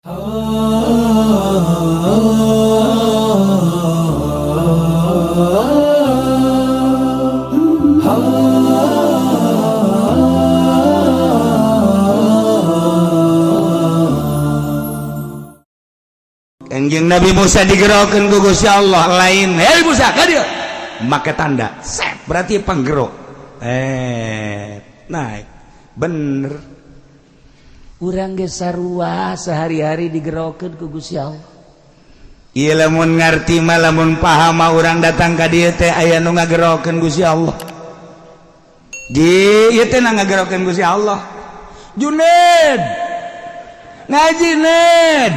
Kanjeng Nabi Musa digerokeun ku Gusti Allah lain hei Musa ka dieu make tanda set berarti panggerok naik bener urang ge sarua sehari-hari digerokeun ku Gusti Allah. Ieu lamun ngarti mah lamun paham mah urang datang ka dieu teh aya nu ngagerokeun Gusti Allah. Di ieu teh ngagerokeun Gusti Allah. Junaid ngaji Ned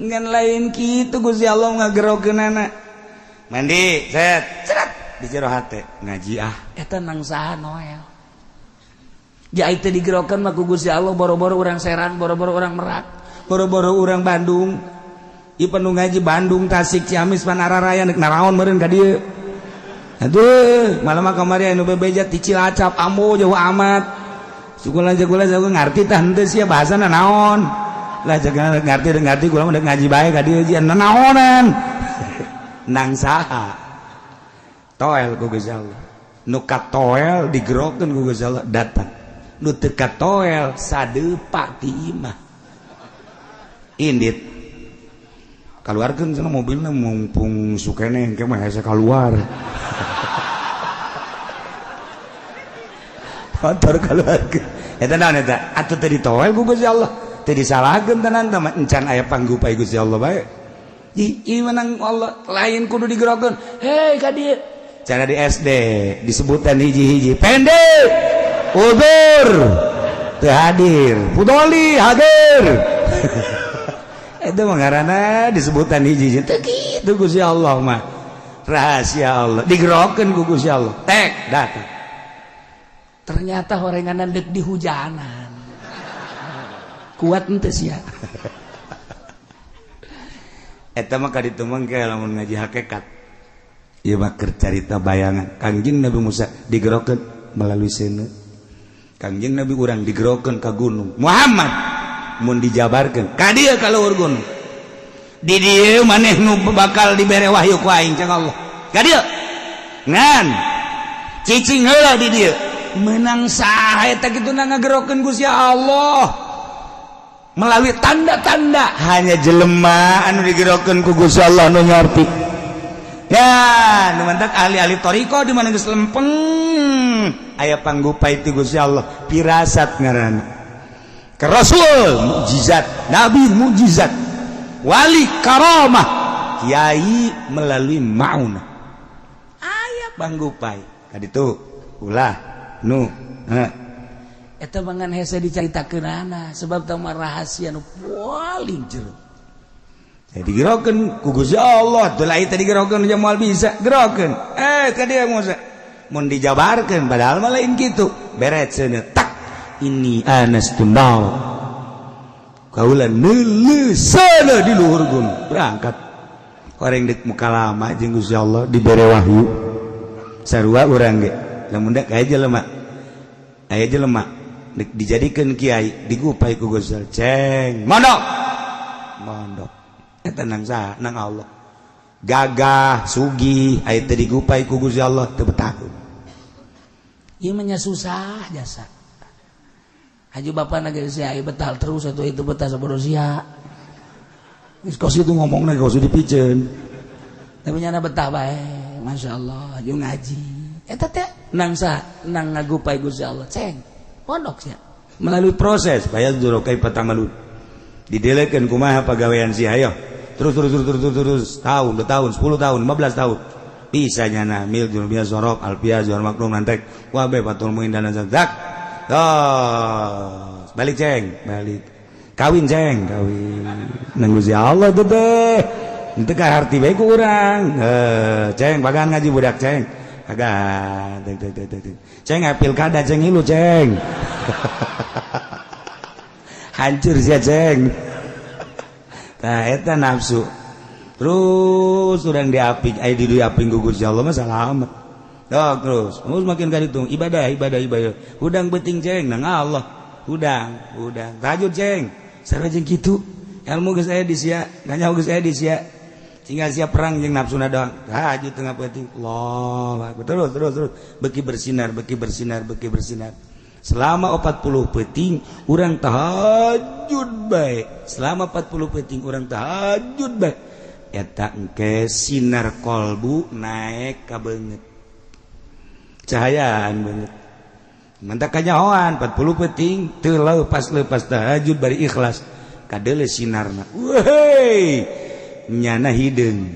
ngan lain kitu Gusti Allah ngagerokeunana mandi set cerat di jero hate ngaji Eta nang saha Noel ja teh digerokeun mah ku Gusti Allah boro-boro urang Serang boro-boro urang Merak boro-boro urang Bandung ieu penuh ngaji Bandung Tasik Ciamis Panararaya neuk naraon meureun ka dieu aduh malam kamari anu bebeja ti Cilacap ambo jauh amat sukuna jagola ngarti tah henteu sia bahasana naon lah jangan ngerti gua mah ngaji bae ka dieu jian naonan nang saha toel ku Gusti Allah nu katoel digerokeun ku Gusti Allah datang nu teu katoel sadeupa ti imah indit kaluarkeun cenah mobilna mumpung sukene engke mah hese kaluar motor kaluarkeun eta naon eta atuh teh ditoel ku Gusti Allah teu disalahkeun tenan teh encan aya panggupay Gusti Allah bae ieu menang Allah lain kudu digerokeun hei ka dieu cara di SD disebutan hiji-hiji pendek udur teu hadir pudoli hadir itu mah ngaranna disebutan hiji-hiji teu kitu Gusti Allah mah rahasia Allah digerokeun ku Gusti Allah tek datang ternyata horenganan deuk dihujanan kuat ente sia eta mah kaditu mangke lamun ngaji hakikat ieu mah keur carita bayangan Kangjeng Nabi Musa digerokeun melalui seuneu Kangjeng Nabi urang digerokeun ka gunung Muhammad mun dijabarkeun ka dieu ka luhur gunung di dieu maneh nu bakal dibere wahyu ku aing cang Allah ka dieu ngan cicing heula di dieu menang saha eta kituna ngagerokeun Gusti Allah melalui tanda-tanda hanya jelema anu digerokeun ku Gusti Allah nu ngarti ya nu mantak ahli-ahli toriko di mana geus lempeng aya panggupay ti Gusti Allah pirasat ngaranna ke rasul mukjizat nabi mukjizat wali karamah kiai melalui maunah aya panggupay kaditu ulah nu eta mangan hese dicaritakeunana sebab teu mah rahasia nu paling jero jadi digerokeun ku Gusti Allah teu lain teh digerokeun jeung moal bisa gerokeun ka dieu Musa mun dijabarkeun padahal mah lain kitu beret cenah tak ini anastu nar kaula neuleusana di luhur gunung berangkat horeng deuk muka lama jeung Gusti Allah dibere wahyu sarua urang ge lamun da aya jelema dijadikeun kiai digupay ku Gusti Allah ceng mondok eta nang saha nang Allah gagah sugih aya teh digupay ku Gusti Allah teu betahkeun ieu mah nya susah jasa aju bapana ge sia aya betal terus atuh itu betah sabodo sia geus kos itu ngomongna geus dipiceun tapi nyana betah bae masyaallah aju ngaji eta teh nang saha nang ngagupay Gusti Allah ceng pondok sia melalui proses bayar dulu kai patamalun didelekeun kumaha pagawean si hayo terus tahun 2 tahun 10 tahun 15 tahun bisa nyana mil jurbiya sorok alpia jual maklum nantek wabe patul muin dan zak balik ceng balik kawin nang Gusti Allah teh teu ka harti bae ku urang ceng bagan ngaji budak ceng agak ceng pilkada ceng ilu ceng hancur sia ceng nah eta nafsu terus urang diapik aya di dieu aping ku Gusti Allah mah salamet terus makin kaditu ibadah udang beuting ceng nang Allah udang tahajud ceng sareng kitu ilmu geus aya di sia nanya geus aya di sia tinggal siap perang jeung nafsuna doang tahajud tengah penting Allah terus beki bersinar selama 40 peting urang tahajud bae selama 40 peting urang tahajud bae eta engke sinar kolbu naik ka beungeut cahayaan beungeut mantap kanyahoan 40 peting teu lepas tahajud bari ikhlas kadeule sinarna wehey nyana hideung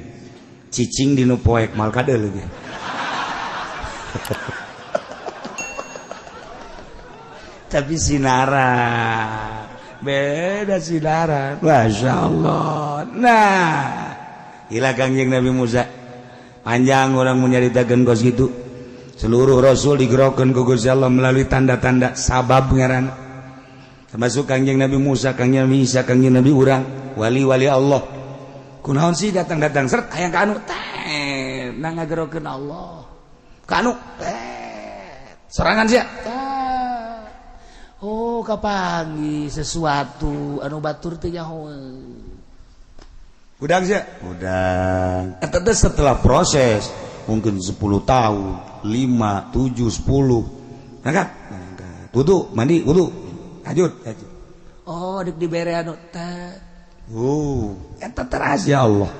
cicing dinu poek mal kadeule ge tapi sinaran beda sinaran masyaallah nah ila Kangjeng Nabi Musa panjang orang menyaritakeun kos kitu seluruh rasul digerokeun ku Gusti Allah melalui tanda-tanda sabab ngaran termasuk Kangjeng Nabi Musa Kangjeng Nabi Isa Kangjeng Nabi urang wali-wali Allah kunaon sih datang seret hayang ka anu teh nang ngagerokeun Allah ka anu serangan sia oh kapanggih sesuatu anu batur teh nyahoeun udang sia udang eta teh setelah proses mungkin 10 tahun 5 7 10 ngangkat wudu mandi wudu lanjut oh dik dibere anu teh eta teras ya Allah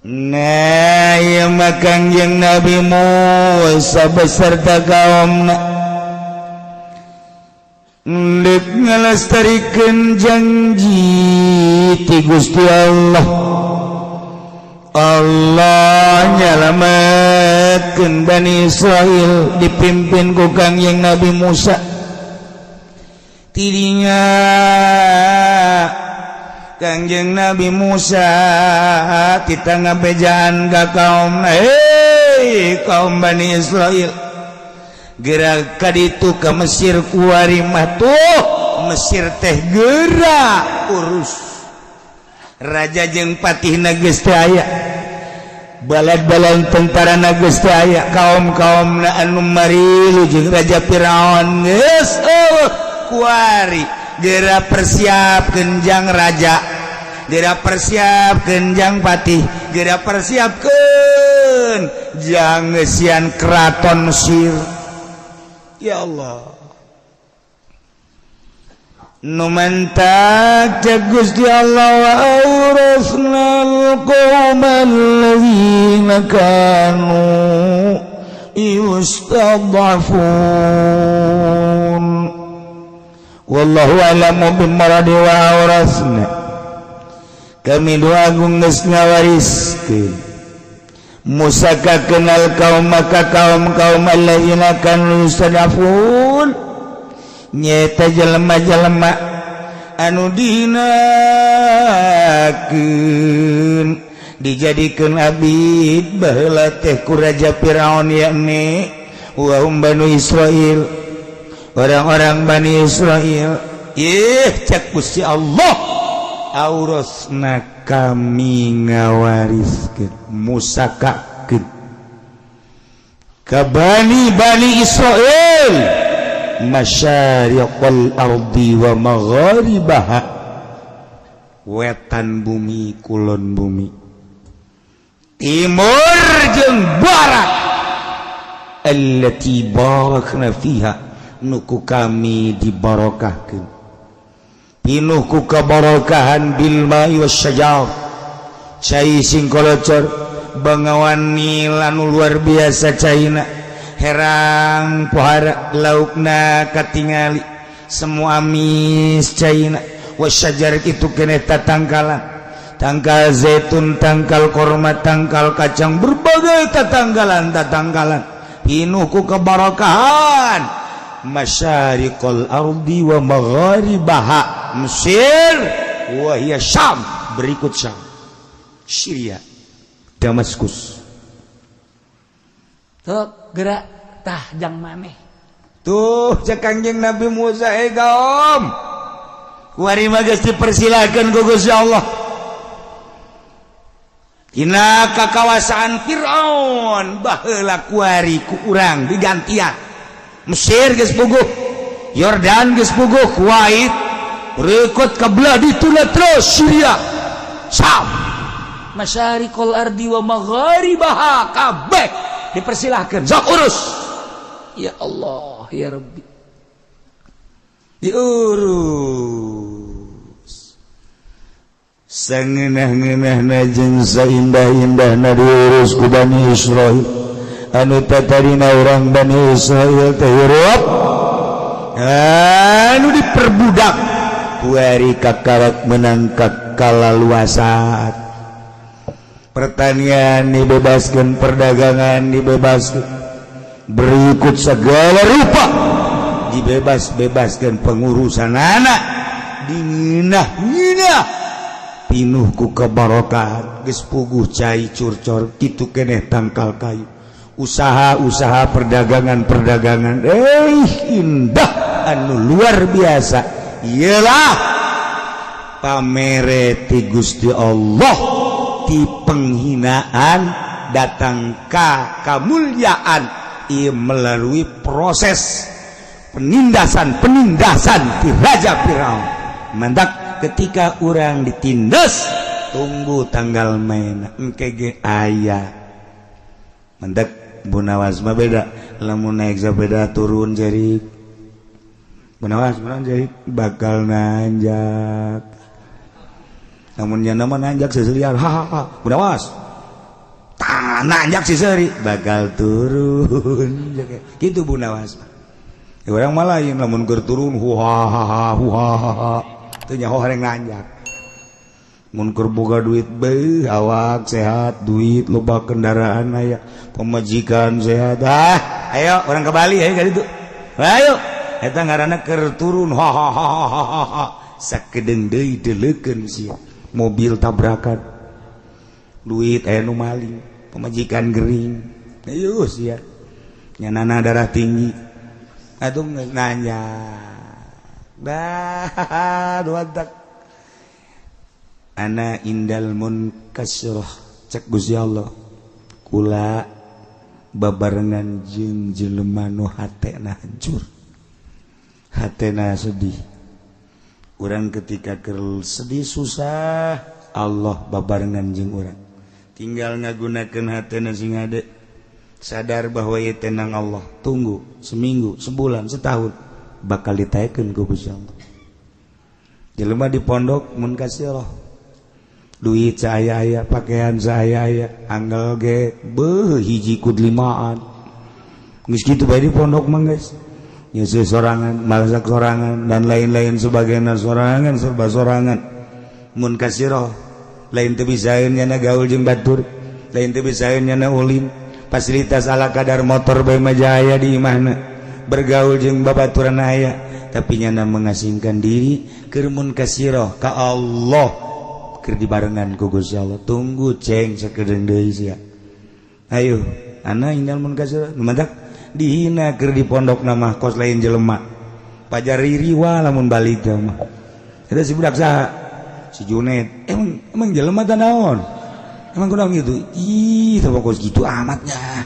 nah ya Kangjeng Nabi Musa beserta kaumna dek ngalestarikeun janji ti Gusti Allah nyalametkeun Bani Israil dipimpin ku Kangjeng Nabi Musa tidinya Kangjeng Nabi Musa kita ngabejaan ka kaumna kaum Bani Israil gerak kaditu ke Mesir kuari mah tuh Mesir teh gerak urus raja jeung patihna geus teu aya balad-balad tentarana geus teu aya kaum-kaumna anu marilu jeung raja Firaun geus kuari geura persiapkeun jang raja geura persiapkeun jang patih geura persiapkeun jang ngeusian keraton Mesir ya Allah numantak Gusti Allah wa awrasnal qaumal ladzina kanu yustad'afun wallahu a'lamu bimaradi wa awrasna kami doa geus ngawariskeun Musa ka kenal kaum maka kaum alladzina kanu yustad'afun nyata jelema-jelema anu dihinakeun dijadikeun abid baheula teh ku raja Firaun yakni wa Banu Israil orang-orang Bani Israil cak Gusti Allah aurasna kami ngawariskeun musakakeun ka Bani Israil masyariqal ardi wa magharibaha wetan bumi kulon bumi timur jeung barat allati barakna fiha nuku kami dibarokahkeun pinuh ku kabarakahan bil ma'i wasyajar cai sing kolocor bangawan nil anu luar biasa caina herang pohara laukna katingali semua amis caina wasyajar itu kene tatangkalan tangkal zaitun tangkal korma tangkal kacang berbagai tatangkalan pinuh ku kabarakahan masyariqal ardi wa magharibaha Mesir wa hiya Syam berikut Syam Syria Damaskus tuh gerak tah jang maneh tuh cek Kangjeng Nabi Musa kaum kuari mah geus dipersilakeun ku Gusti Allah dina kakawasaan Firaun baheula kuari ku urang digantian Mesir geus puguh Yordan geus puguh Kuwait berikut kabelah dituna terus Syria Sam masyariqul ardi wa magharibaha kabeh dipersilahkan sok urus ya Allah ya Rabbi diurus sangeunah-ngeunahna jeung saindah-indahna diurus ku Bani Israil anu tatarina urang Bani Israil teh hirup anu diperbudak ku ari kakarak menang kalaluasan pertanian dibebaskan perdagangan dibebaskan berikut segala rupa dibebaskan pengurusan anak dinginah pinuh ku kebarokahan geus puguh cai curcor kitu keneh tangkal kayu usaha perdagangan indah anu luar biasa ialah pamere ti Gusti Allah ti penghinaan datang ka kemuliaan ia melalui proses penindasan ti Raja Firaun mandak ketika orang ditindas tunggu tanggal main engke ge aya mandak Bunawas mah beda lamun naik sepeda turun jari Bunawas jari bakal nanjak namun yang nama nanjak seserian Bunawas nanjak seseri bakal turun gitu Bunawas orang malah yang lamun keur turun huhaha teu nyaho hareng nanjak mun keur boga duit beuh awak sehat duit loba kendaraan aya pemajikan sehat ayo orang ke Bali ayo ka ditu ayo eta ngaranna keur turun hahaha sakedeung deui deleukeun sia mobil tabrakan duit aya nu maling pemajikan gering ayo sia nyanana darah tinggi atuh nanya duadak ana indal munkasirah cek Gusti Allah kula babarengan jeung jelema nu hatena hancur hatena sedih urang ketika keur sedih susah Allah babarengan jeung urang tinggal ngagunakeun hatena sing ade sadar bahwa ieu tenang Allah tunggu seminggu sebulan setahun bakal ditaekeun ku Gusti Allah jelema di pondok mun kasirah duit saya pakaian saya anggal ge beuh hiji kud limaan geus kitu bae di pondok mah guys nyeuseut sorangan masak sorangan dan lain-lain sebagainya sorangan serba sorangan mun kasirah lain teu bisaeun nya gaul jeung batur lain teu bisaeun nya ulin fasilitas ala kadar motor bae mah aya di imahna bergaul jeung babaturan aya tapi nya mengasingkan diri keur mun kasirah ka Allah keur dibarengan ku Gusti Allah tunggu ceng sakedeung deui sia ayo ana indal mun kasirah numadak dihina keur di pondokna mah kos lain jelema pajar ririwa lamun balik mah eta si budak saha si Junaid emang jelema teh naon emang kunaon gitu ih teu kos gitu amatnya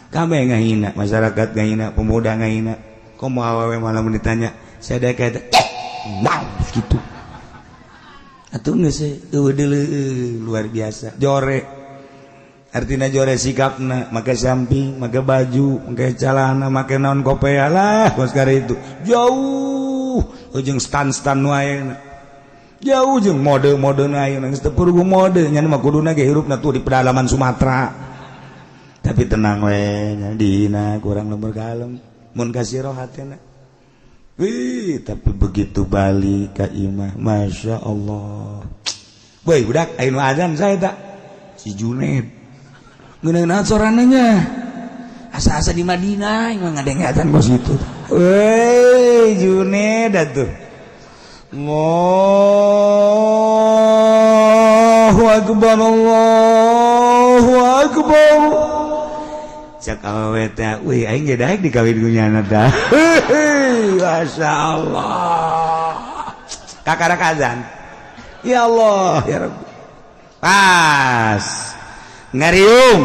kabeh ngahina masyarakat ngahina pemuda ngahina komo awewe malah mun ditanya sadaya eta naon gitu atuh geus luar biasa jore artina jore sikapna make samping make baju make calana make naon kopea lah kos kare itu jauh jeung stan-stan wae jauh jeung mode-mode ayeuna geus teu perlu mode nya mah kuduna ge hirupna tuh di pedalaman Sumatera tapi tenang we nya dina kurang lembur kalem mun kasirah hatena tapi begitu balik ke imah Masya Allah boy budak ayo azan saya tak si Junaid ngeunaan sorananya asa-asa di Madinah yang ngadeng azan bos itu woi Junaid atuh Allahu Akbar Allahu Akbar cak awewe teh wih aing ge daek dikawin ku nyana tah Masya Allah kakarak azan ya Allah ya Rabbi pas ngariung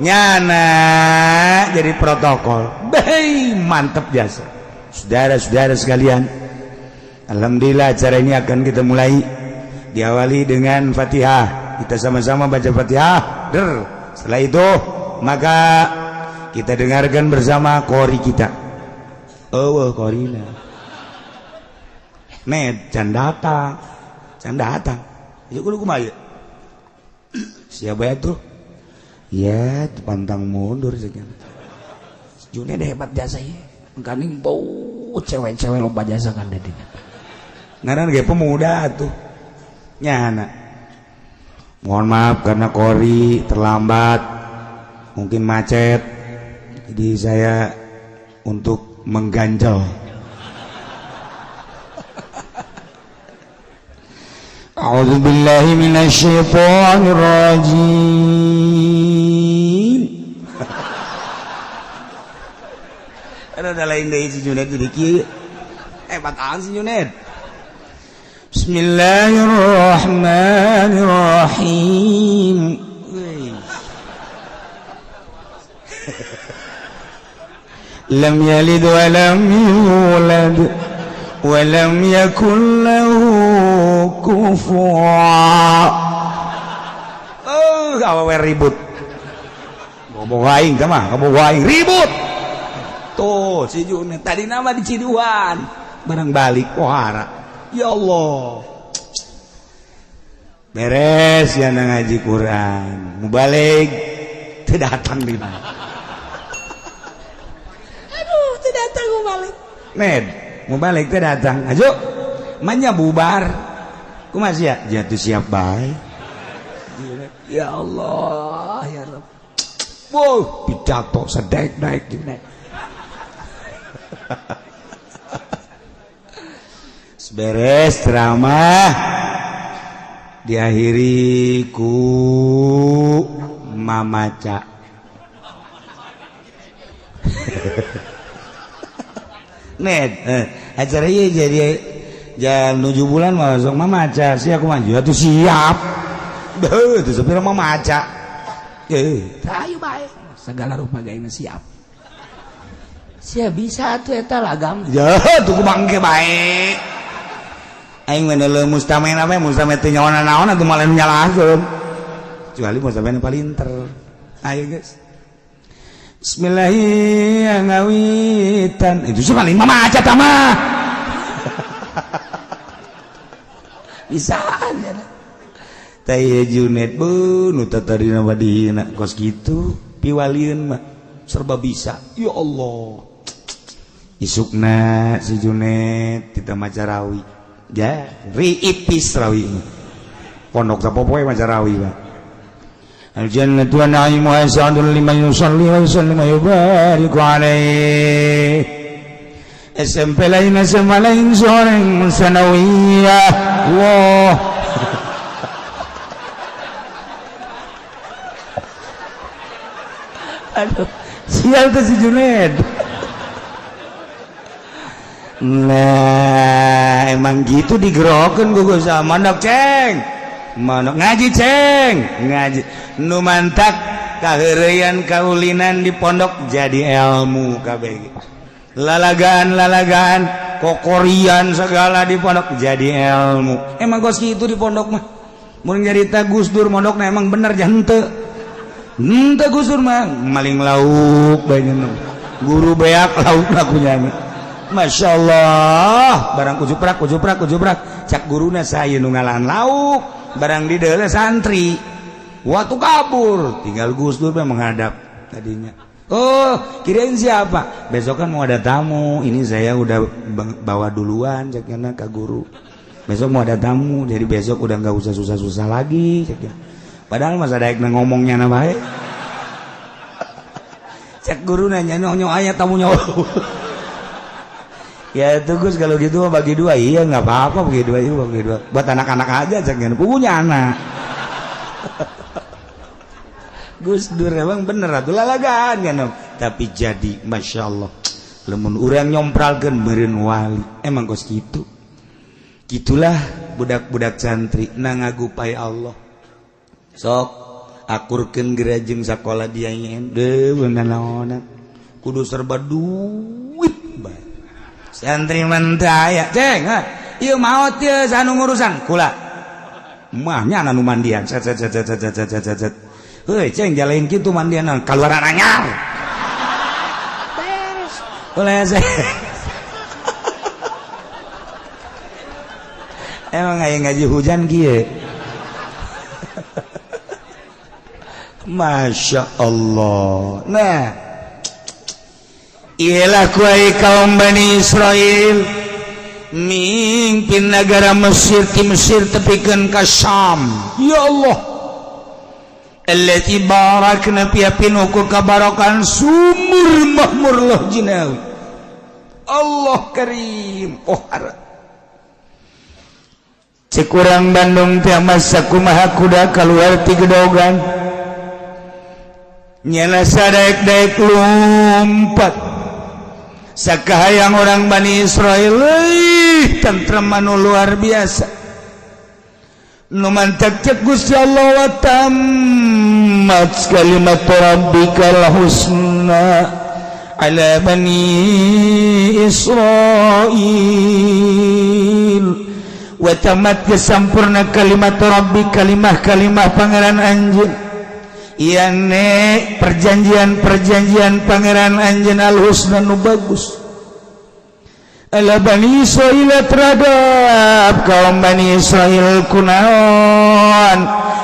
nyana jadi protokol bae mantep jasa saudara-saudara sekalian, alhamdulillah acara ini akan kita mulai. Diawali dengan Fatihah. Kita sama-sama baca Fatihah. Setelah itu maka kita dengarkan bersama qori kita. Oh, qorina. Med can datang. Ya kudu kumaha? Siapa itu? Ya, pantang mundur saja. Juned hebat jasa ya. Kaning bau cewek-cewek loba jasa kan dedi. Ngaran ge pemuda tuh. Nyana. Mohon maaf karena qori terlambat. Mungkin macet. Jadi saya untuk mengganjal. A'udzu billahi minasyaitonir rajim. Ada lain dari si Juned di kieu. Bataan si Juned. Bismillahirrahmanirrahim. Lam yalid wa lam yulad wa lam yakul lahu kufuwan. Awewe ribut. Ngomong aing teh mah, ngomong aing ribut. Tuh si Juned tadi nama di Ciduan. Barang balik pohara. Ya Allah. Beres ya ngaji Quran. Mau balik teu datang di mana. Aduh, teu datang mau balik. Med, mau balik teu datang. Ayo. Manya bubar. Kumaha sia? Jatuh siap bae. Ya Allah, ya Rabb. Wow, pidato sedek-dek Juned. Beres ceramah diakhiri ku mamaca. Ned, acara ieu jadi jalan 7 bulan masuk mamaca. Sia aku maju atuh siap. Beuh, teu sapira mamaca. Ayo bae. Segala rupa gaina siap. Sia bisa atuh eta lagam. Ya, tuh kumangke bae. Aing menele mustamena we mustame teu nyaona naon atuh malah nyalahkeun. Kecuali mustamena palinter. Ayo guys. Bismillahirrahmanirrahim. Itu sih paling mamaca tah mah. Bisaan ya. Tah ieu Juned beuh nu tatarina badina kos kitu piwalieun mah serba bisa. Ya Allah. Isukna si Juned kita maca rawi. Ya, riipis rawi. Pondok sapopoe maca rawi, Pak. Al jannatu wa na'imu wa sa'dun liman yusalli wa yusallimu wa yubariku alaihi. SMP lain SMA lain soreng sanawiyah. Allah. Aduh, sial tuh si Juned. Nah, emang gitu digerokeun gugus mondok ceng. Mondok ngaji ceng, ngaji. Nu mantak kaheureyan kaulinan di pondok jadi ilmu kabeh. Lalagaan kokorian segala di pondok jadi ilmu. Emang kos kitu di pondok mah. Mun nyarita Gus Dur mondokna emang bener jah henteu. Henteu Gus Dur mah maling lauk bae nyeun. Guru beak laukna kunyana. Masya Allah, barang ujuprak cak guruna saya nu ngalahan lauk, barang di dalam santri waktu kabur tinggal Gus Dur menghadap tadinya. Oh, kirain siapa? Besok kan mau ada tamu, ini saya udah bawa duluan caknya ke guru. Besok mau ada tamu, jadi besok udah nggak usah susah-susah lagi caknya. Padahal masa daek ngomongnya na bae. Cak guru nanya nyok ayat tamunya. Ya itu Gus kalau gitu mah bagi dua. Iya nggak apa-apa bagi dua. Buat anak-anak aja jangan punya anak. Gus Dur emang bener atuh lalagaan kan. Tapi jadi Masya Allah lemun urang nyompralkeun meureun wali. Emang kos gitu. Gitulah budak-budak santri nangagupai Allah. Sok akurkeun gerajeng sakola dia nyen. Deuh beunang naonan. Kudu serba duit bae. santri mentaya ceng ieu maot teu sanu ngurusan kula mahnya anu mandian set heuy ceng jalain kitu mandian kaluaran anyar beres oleh emang aya ngaji hujan kieu Masya Allah. Nah, ialah kuai kaum Bani Israel mimpin negara Mesir ti Mesir tepikeun ka Syam. Ya Allah. Allati barakna fi pinuku kabarakan sumur mahmur lah jinawi. Allah Karim. Oh harap. Cekurang Bandung teh masa kumaha kuda keluar ti gedogan. Nyana sadaek-daek lompat sakahayang orang Bani Israel tentrem anu luar biasa nu mantap cek Gusti Allah wa tammat kalimat rabbikal husna ala Bani Israil wa tammat sampurna kalimat rabbi kalimah pangeran anjeun iya nek perjanjian pangeran anjeun al-husna nu bagus ala Bani Israil terhadap kaum Bani Israil kunaon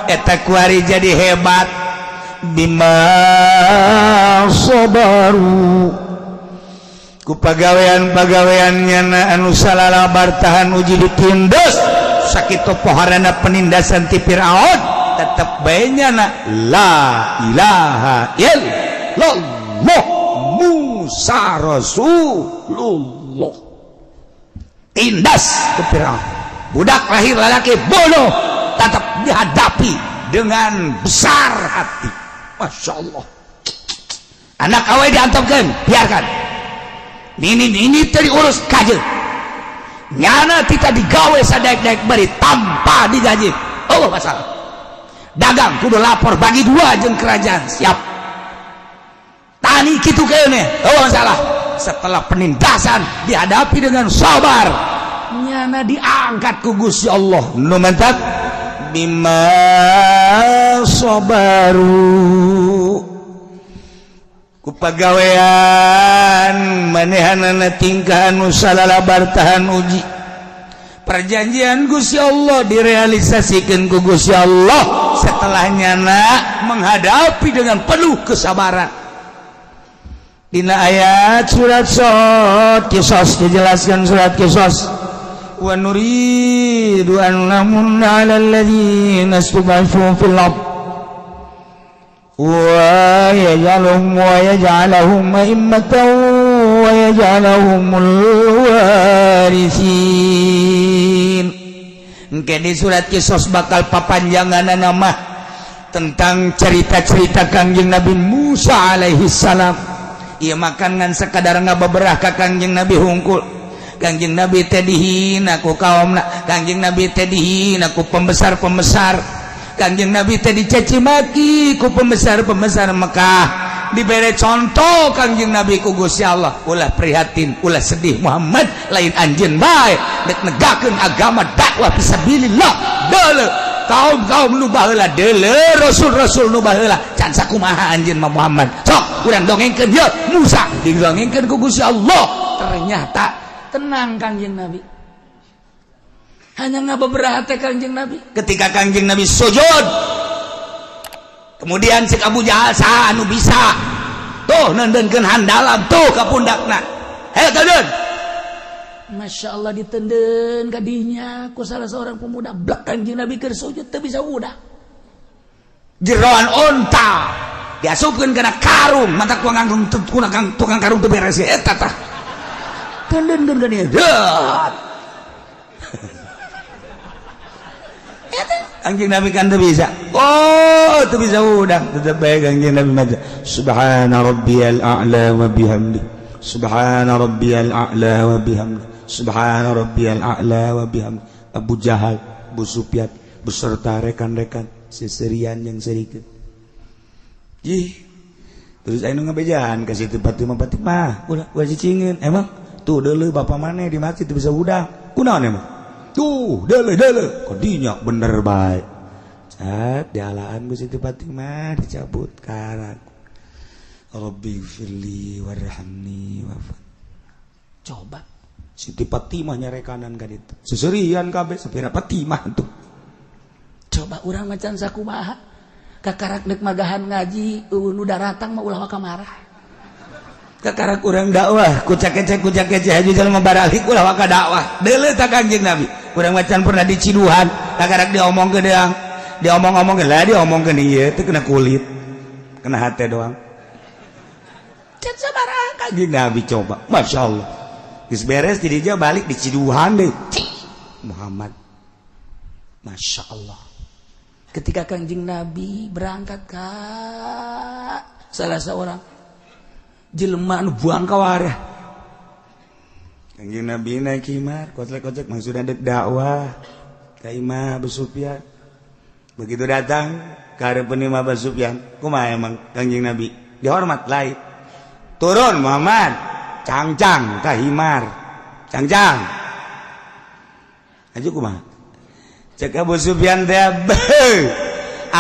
eta kuari jadi hebat bima sabaru ku pagawean-pagaweannya anu salalabar tahan uji ditindas sakitu poharana penindasan ti Firaun tetap bayinya la ilaha illallah Musa Rasulullah tindas ke Firaun budak lahir lelaki bodoh tetap dihadapi dengan besar hati Masya Allah anak awal diantapkan biarkan ini tadi urus kaje nyana kita digawe sadaek-daek beri tanpa digaji oh masalah dagang kudu lapor bagi dua jeung kerajaan siap tani kitu kayaknya oh masalah setelah penindasan dihadapi dengan sabar nyana diangkat ku Gusti Allah nu mantap bima sabaru ku pagawean manehanana tingkah anu salalabar tahan uji perjanjian Gusti Allah direalisasikan ku Gusti Allah setelahnya menghadapi dengan penuh kesabaran dina ayat surat Qisas dijelaskan surat Qisas wa nuridu an namunna 'alal ladzina istud'afu fil ardh wa yaj'aluhum a'immatan wa yaj'aluhumul warithin. Engke di surat Qisas bakal papanjangan nama tentang cerita-cerita Kangjeng Nabi Musa alaihi salam. Ieu makan ngan sakadar ngababerah ka Kangjeng Nabi hungkul. Kangjeng Nabi teh dihina ku kaumna, Kangjeng Nabi teh dihina ku pembesar-pembesar. Kangjeng Nabi teh dicaci maki ku pembesar-pembesar Mekah. Dibere contoh Kangjeng Nabi ku Gusti Allah, ulah prihatin, ulah sedih Muhammad, lain anjeun bae dek negakeun agama dakwah fisabilillah. Deuleu kaum-kaum nu baheula, deuleu rasul-rasul nu baheula, can sakumaha anjeun mah Muhammad. Sok urang dongengkeun ieu Musa, didongengkeun ku Gusti Allah. Ternyata tenang Kangjeng Nabi. Hanya ngabeberah teh Kangjeng Nabi. Ketika Kangjeng Nabi sujud, kemudian si Abu Jahal saha anu bisa tuh nendeunkeun handalam tuh ka pundakna. Hayo tendeun. Masya Allah ditendeun ka dinya ku salah seorang pemuda blak Kangjeng Nabi keur sujud teu bisa udah. Jeroan onta diasupkeun kana karung, mata tukang karung teu beres eta tah. Tendeunkeun ka dinya. Kangjeng Nabi kan teu bisa. Oh, teu bisa udang. Tetep bae Kangjeng Nabi maca subhana rabbiyal a'la wa bihamdi. Subhana rabbiyal a'la wa bihamdi. Subhana rabbiyal a'la wa bihamdi. Abu Jahal, Abu Sufyan beserta rekan-rekan seserian yang serikeun. Terus anu ngabejaan ka situ Fatimah, ulah cicingin. Emang tuh dulu bapak mana di masjid bisa udang kunaon emang tuh dele kodinya bener baik cat dialaan ku Siti Fatimah dicabut karak Rabbi firli warhamni wafat coba Siti Fatimah nyarekanan kan itu seserian kabeh sapira Fatimah tuh coba urang macan sakumaha kakarak dek magahan ngaji nu daratang mah ulah kamarah kakarak urang dakwah kucak kece haji jalma baralik ulah waka dakwah deuleu ta Kangjeng Nabi urang macan pernah diciduhan kakarak diomongkeun deang diomong-omongkeun lah diomongkeun ieu teu kena kulit kena hate doang can sabaraha Kangjeng Nabi coba masyaallah geus beres di dieu balik diciduhan deui Muhammad masyaallah ketika Kangjeng Nabi berangkat ke salah seorang jelema anu buang ka wareh Kangjeng Nabi naik himar kocek maksudnya dek dakwah ka Imam Abu Sufyan begitu datang ka hareupeun Imam Abu Sufyan kumaha emang Kangjeng Nabi dihormat lain turun Muhammad cangcang ka himar cangcang aja kumaha cek Abu Sufyan teh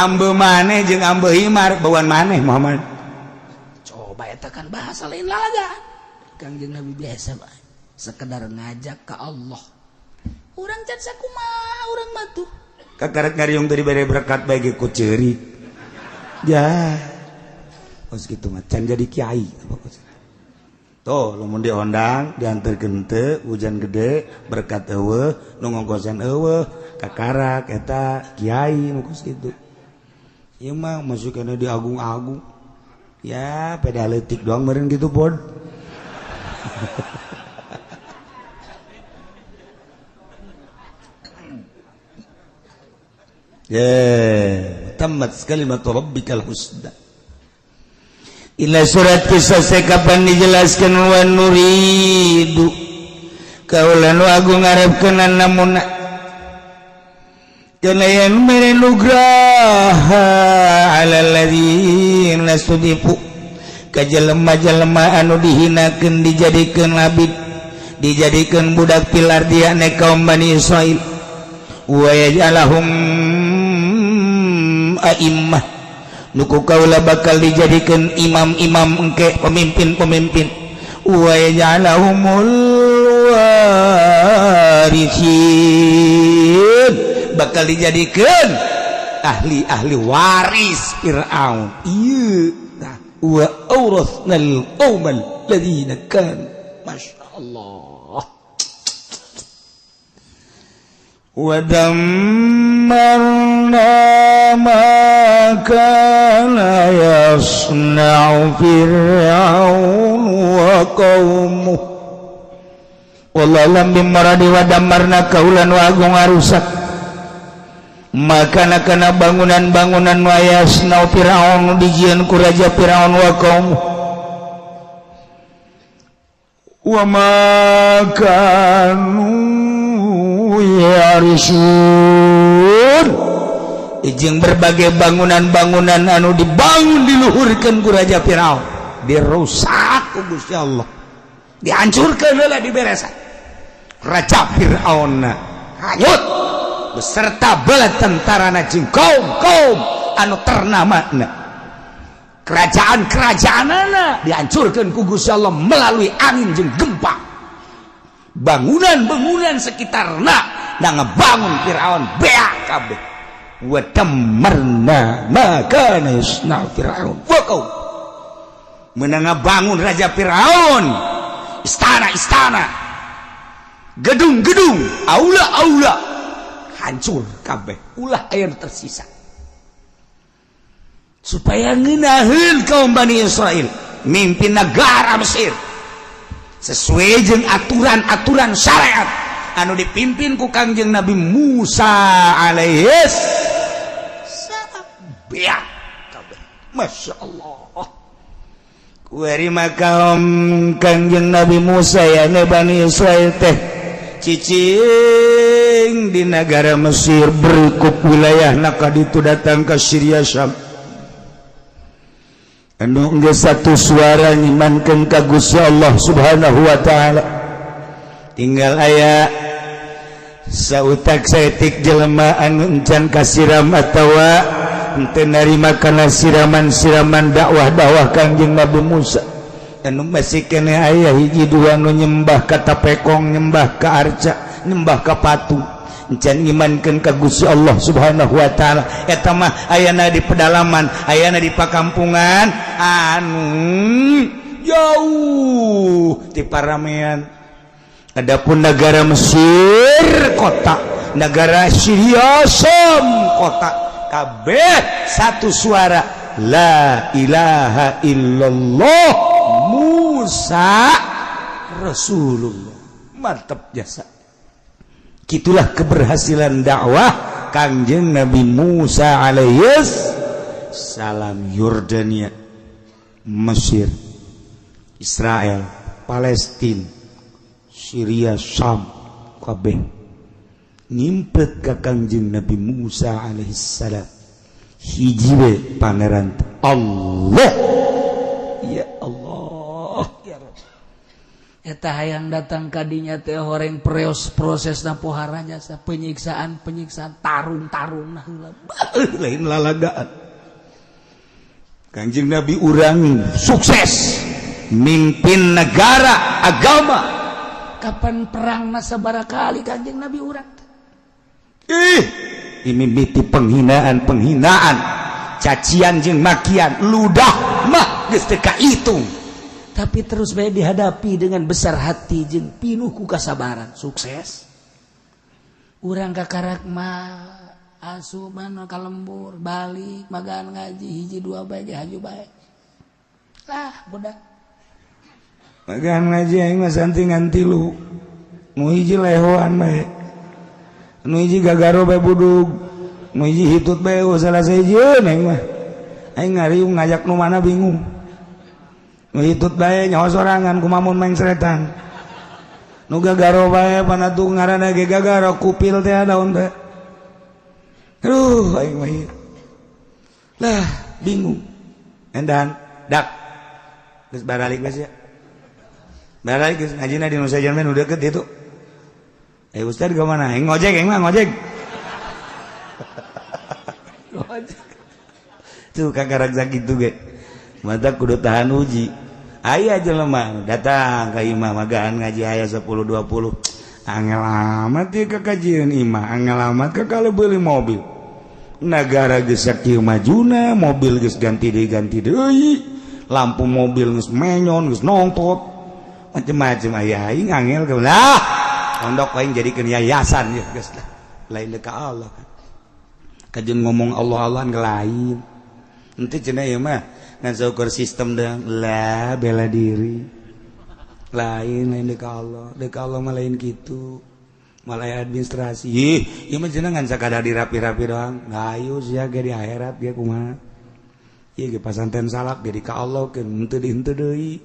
ambe maneh jeung ambe himar bauan maneh Muhammad coba eta kan bahasa lain lalaga Kangjeng Nabi biasa bae sekedar ngajak ka Allah urang can sakumaha urang mah tuh kakarek ngariung tadi bare berkat bae ge ku ceuri ya os kitu mah can jadi kiai apa tuh lamun diondang dianterkeun teu hujan gede berkat eueuh nu ngongkosan eueuh kakarak eta kiai nu geus kitu ieu mah masukana di agung-agung ya peda leutik doang meureun kitu pod tamat kalimat rabbikal husna ila surat kisah kapan dijelaskan wa nuridu kaulan wa agung ngarepkeun namun kana yan merenugraha alal ladzina sudifu ka jelema-jelema anu dihinakeun dijadikeun labid dijadikeun budak pilar dia ne kaum Bani Israil wa yaj'alahum a'immah nuku kaula bakal dijadikan imam-imam engke pemimpin-pemimpin wa yaj'alahumul warithin bakal dijadikan ahli-ahli waris Fir'aun ieu wa awrathnal qaumal ladzina kan masyaallah wa dammarna ma kana yasna'u Fir'aun wa qaumuh wallahi bimaradi wa dammarna kaulan wa agung arusak maka kana bangunan-bangunan wa yasna'u Fir'aun dijieun ku raja Fir'aun wa qaumuh wa ma kanu yarisun ijing berbagai bangunan-bangunan anu dibangun diluhurkeun ku raja Firaun dirusak ku Gusti Allah dihancurkeun heula diberesan raja Firaun hanyut beserta bala tentarana jeung kaum-kaum anu ternamana kerajaan-kerajaanana dihancurkeun ku Gusti Allah melalui angin jeung gempa bangunan-bangunan sekitarna da ngebangun Firaun beak kabeh wa dammarna ma kana yasna Firaun wa qaum meunang ngabangun raja Firaun istana-istana gedung-gedung aula-aula hancur kabeh ulah aya tersisa supaya ngeunaheun kaum Bani Israil mimpin negara Mesir sesuai jeung aturan-aturan syariat anu dipimpin ku Kangjeng Nabi Musa alaihis salam beak kabeh masyaallah kuari makaum Kangjeng Nabi Musa ya ne Bani Israil teh cicing di negara Mesir berkup wilayahna ka ditu datang ka Syria Syam anu geus satu suara nyimankeun ka Gusti Allah Subhanahu wa taala tinggal aya sautak saeutik jelema anu encan kasiram atawa henteu narima kana siraman-siraman dakwah Kangjeng Nabi Musa anu masih kene aya hiji dua nu nyembah ka tapekong, nyembah ka arca, nyembah ka patung encan ngimankeun ka Gusti Allah Subhanahu wa taala. Eta mah ayana di pedalaman, ayana di pakampungan anu jauh ti paramean. Adapun negara Mesir kota, negara Syria Syam kota, kabeh satu suara la ilaha illallah Musa Rasulullah. Mantap jasa. Gitulah keberhasilan dakwah Kangjeng Nabi Musa alaihis salam. Yordania, Mesir, Israel, Palestina, Syria, Syam kabeh ngimpet ka Kangjeng Nabi Musa alaihi salam hiji we pangeran Allah. Ya Allah ya Rabb, eta hayang datang ka dinya teh horeng prosesna pohara jasa penyiksaan tarung-tarung heula lain lalagaan. Kangjeng Nabi urang sukses mimpin negara agama. Kapan perang sabaraha kali Kangjeng Nabi urang imimiti penghinaan, cacian jeung makian, ludah mah geus teu kahitung, tapi terus bae dihadapi dengan besar hati jeung pinuh ku kasabaran. Sukses urang kakarak mah asup mana ka lembur balik magaan ngaji hiji dua bae ge haju bae lah budak magaan ngaji aing mah santingan 3 nu hiji lehoan bae nu hiji gagaro bae budug nu hiji hitut bae salah sejieun aing mah aing ngariung ngajak nu mana bingung nu hitut bae nyaho sorangan kumamun maeng seretan nu gagaro bae panatu ngaranna ge gagaro kupil teh daun teh aduh aing mah lah bingung endan dak geus baralik geus ya baralik geus ngajina di Nusa Jerman udah deket itu. Ustaz ke mana? Ngojek, ngojek. Tuh kakak raksa gitu ge. Mata kudu tahan uji. Aya jelema datang ka imah magaan ngaji aya 10 20. Angel amat ieu kakajieun imah, angel amat ka kalau beli mobil. Negara geus sakieu majuna, mobil geus ganti deui. Lampu mobil geus menyon, geus nongtot. Macem-macem aya aing angel ke lah. Pondok lain jadikeun yayasan ya geus lah. Lain deuk ka Allah. Kajeun ngomong Allah-Allahan ke lain. Henteu cenah ieu mah ngan saukur sistem deung lah bela diri. Lain deuk ka Allah. Deuk ka Allah mah lain kitu. Malah administrasi. Ieu mah cenah ngan sakadar dirapi-rapi doang. Hayu sia ge di akhirat ge kumaha. Ieu ge pasanten salak ge di ka Allah ke henteu deui.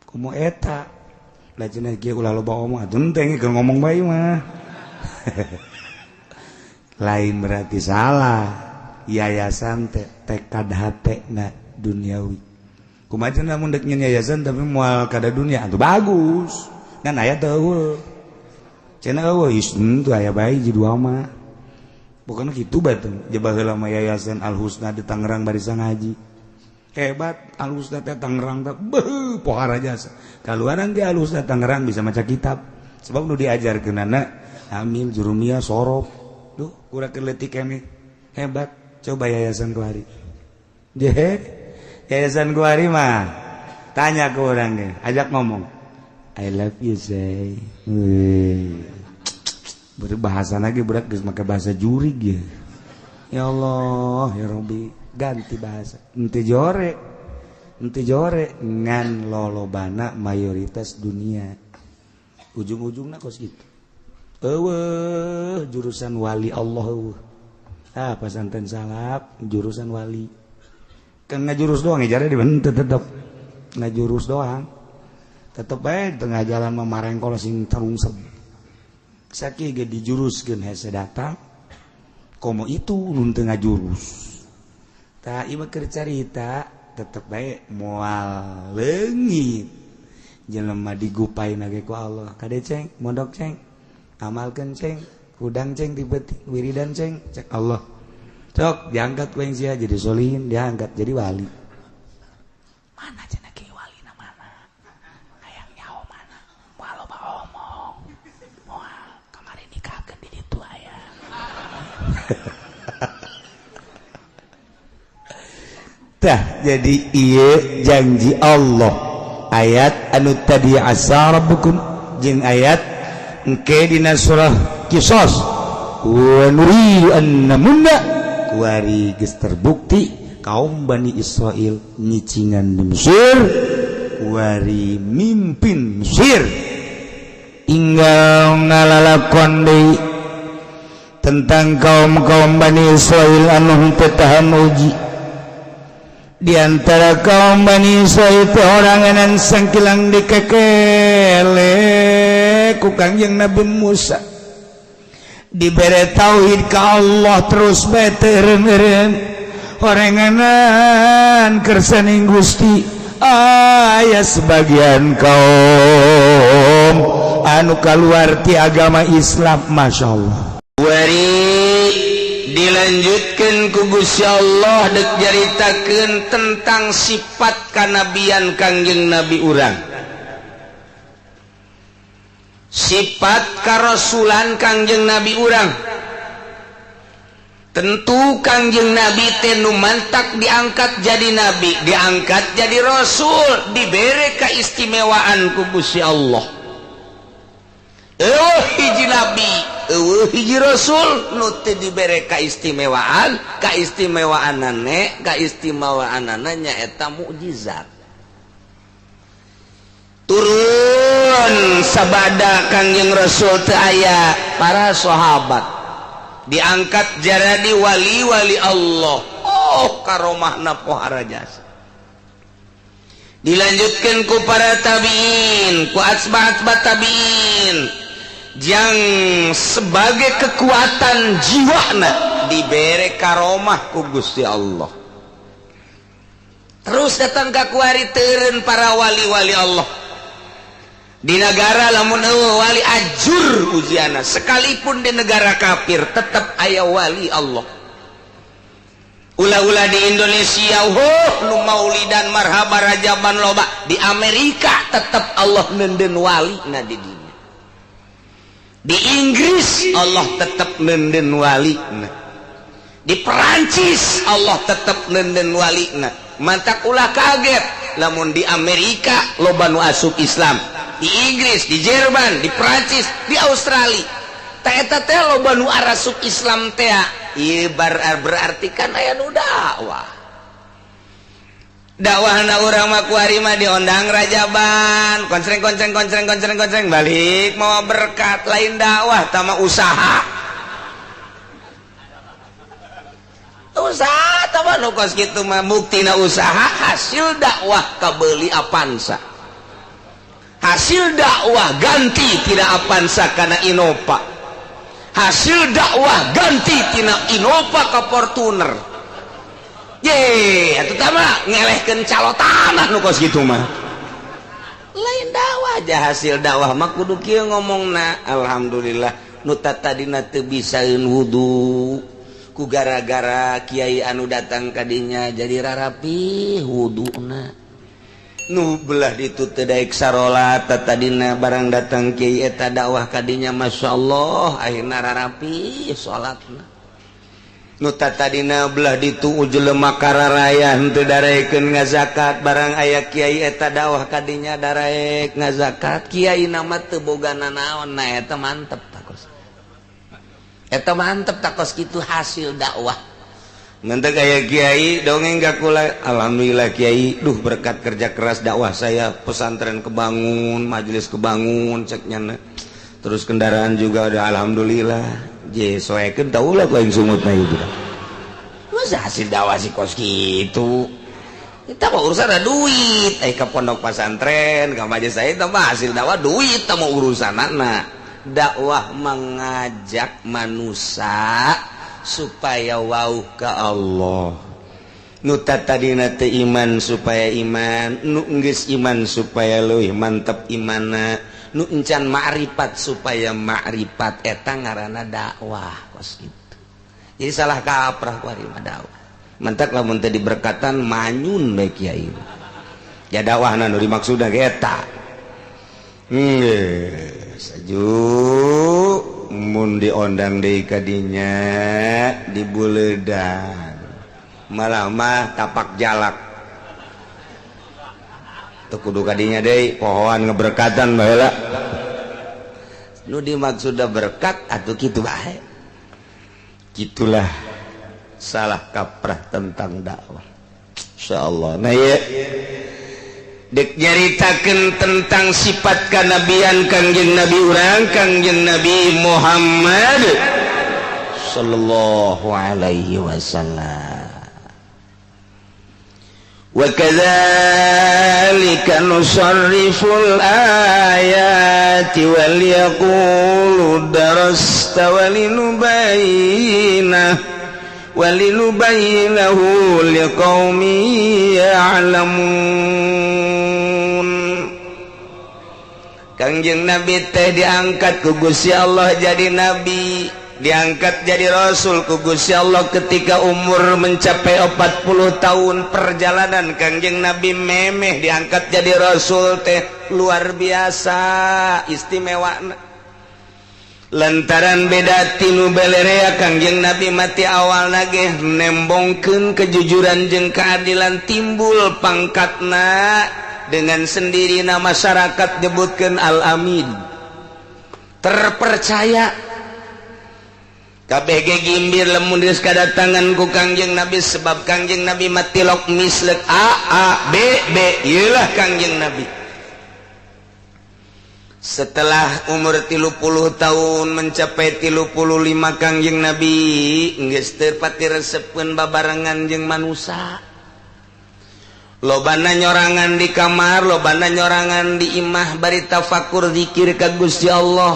Kumaha eta? Lah cenah kieu ulah loba omong atuh teh keur ngomong bae mah. Lain berarti salah. Yayasan teh tekad hatena duniawi. Kumaha cenah mun dek nyen yayasan tapi moal kada dunia atuh bagus. Kan aya teh eueuh. Cenah eueuh isn teu aya bae ji dua mah. Pokona kitu bae teh. Jebah heula mah yayasan Al Husna di Tangerang barisan ngaji. Hebat Al-Husna teh Tangerang teh beuh pohara jasa. Kaluaran ge Al-Husna Tangerang bisa maca kitab. Sebab nu diajarkeunana Amil Jurumiyah Sorof. Duh, urang leutik kene. Hebat. Coba yayasan Kuari. Yayasan Kuari mah tanya ke urang ge, ajak ngomong. I love you say. Berbahasa lagi berat geus make bahasa jurig ya. Ya Allah, ya Rabbi. Ganti bahasa ente jore ngan lolobana mayoritas dunia ujung-ujungna kos gitu jurusan wali Allah pesantren salap jurusan wali kan ngajurus doang jare di henteu tetep ngajurus doang tetep bae tengah jalan mamarengkol sing tarungsem sakieu ge dijuruskeun hese datang komo itu nun teu ngajurus. Tak ieu keur carita tetep bae moal leungit jelema digupai nage ku Allah kade ceng mondok ceng amalkeun ceng udang ceng tibetik wiridan ceng cek Allah cok diangkat ku yang sia jadi solihin diangkat jadi wali mana cenah kieu wali na mana hayang nyaho mana moal loba omong moal kamari nikahkeun di ditu aya tah jadi ieu janji Allah ayat anu tadi asa rabbukum jeung ayat engke dina surah Qisas wa nuri annamunna kuari geus terbukti kaum Bani Israel nyicingan di Mesir kuari mimpin Mesir inggal ngalalakon deui tentang kaum-kaum Bani Israel anu teu tahan uji di antara kaum Bani Israil itu orang yang sangkilang dikekele ku Kangjeng Nabi Musa dibere tauhid ka Allah terus beteureun orenganan kersaning Gusti aya sebagian kaum anu kaluar ti agama Islam masyaallah dilanjutkan ku Gusti Allah dek jaritakeun tentang sifat kanabian Kangjeng Nabi urang sifat karasulan Kangjeng Nabi urang tentu Kangjeng Nabi teh nu mantak diangkat jadi nabi diangkat jadi rasul dibere kaistimewaan ku Gusti Allah hiji nabi hiji rasul nu teu dibere kaistimewaanana nyaeta mukjizat turun sabada Kangjeng Rasul teu aya para sahabat diangkat jadi wali-wali Allah karomahna pohara jasa dilanjutkan ku para tabiin ku atba'at tabiin yang sebagai kekuatan jiwana dibere karomah ku Gusti Allah terus datang ka kuari teureun para wali-wali Allah di negara lamun wali ajur ujiana sekalipun di negara kafir tetap aya wali Allah ulah-ulah di Indonesia nu maulidan marhaba rajaban loba di Amerika tetap Allah nenden wali na di dinya di Inggris Allah tetap nenden wali di Perancis Allah tetap nenden wali mantak ulah kaget lamun di Amerika loba nu asup Islam di Inggris, di Jerman, di Perancis, di Australia eta teh loba nu arasup Islam teh ieu berarti kan aya nu dakwahna urang mah kuari mah diondang rajaban konsreng balik mau berkat lain dakwah tama usaha tama nu kos kitu mah buktina usaha hasil dakwah kabeuli Avanza hasil dakwah ganti tina Avanza kana Innova hasil dakwah ganti tina Innova ka Fortuner atuh tama ngelehkeun calotanah nu kos kitu mah lain dakwah aja hasil dakwah mah kudu kieu ngomongna alhamdulillah nu tadina teu bisaeun wudu ku gara-gara kiai anu datang ka dinya jadi rarapi wuduna nu belah ditu teu daek sarolat tadina barang datang kiai eta dakwah ka dinya masyaallah akhirna rarapi salatna nu tadina belah ditu jelema kararaya henteu darekeun ngazakat barang aya kiai eta dakwah ka dinya darek ngazakat kiai nama teu boga nanaon eta mantep takos eta mantep takos kitu hasil dakwah nanti kayak kiai dongeng gak kula alhamdulillah kiai duh berkat kerja keras dakwah saya pesantren kebangun majelis kebangun ceknya terus kendaraan juga udah alhamdulillah soekeun tahu lah yang sumut na itu masa hasil dakwah si kos gitu kita mau urusan ada duit ke pondok pesantren ke majelis saya itu mah hasil dakwah duit kita mau urusan anak dakwah mengajak manusia supaya wau ke Allah nuta tadina teu iman supaya iman, nu geus iman supaya leuwih mantep imana, nu encan ma'rifat supaya ma'rifat, eta ngaranna dakwah kos kitu. Jadi salah kaprah ku ari mah dakwah. Mantak lamun teu diberkatan manyun bae kiai. Ya dakwahna nu dimaksudna ge eta. Saju mun diondang deui ka dinya dibuleudan. Malah mah tapak jalak. Teu kudu ka dinya deui pohoan ngeberkatan bae heula. Nu dimaksudna berkat atuh kitu bae. Gitulah salah kaprah tentang dakwah. Insyaallah. Nah ya dek nyaritakeun tentang sifat kanabian Kangjeng Nabi urang Kangjeng Nabi Muhammad sallallahu alaihi wasallam. Wa kadzalika nusarriful ayati wal yaqulu darasta walinubayyinahu liqaumin ya'lamun. Kangjeng Nabi teh diangkat ku Gusti Allah jadi nabi, diangkat jadi rasul ku Gusti Allah ketika umur mencapai 40 tahun perjalanan. Kangjeng Nabi memeh diangkat jadi rasul teh luar biasa istimewa. Lantaran beda tinu belerea Kangjeng Nabi mati awal nage nembongkeun kejujuran jeung keadilan, timbul pangkatna dengan sendirina masyarakat nyebutkeun al-amin, terpercaya. Kabeh ge gimbir lamun geus kadatangan ku Kangjeng Nabi, sebab Kangjeng Nabi mati lok mislek A B B, ieulah Kangjeng Nabi. Setelah umur 30 tahun mencapai 35 Kangjeng Nabi geus teu pati resepkeun babarengan jeung manusia. Lobana nyorangan di kamar, lobana nyorangan di imah bari tafakur zikir ka Gusti Allah.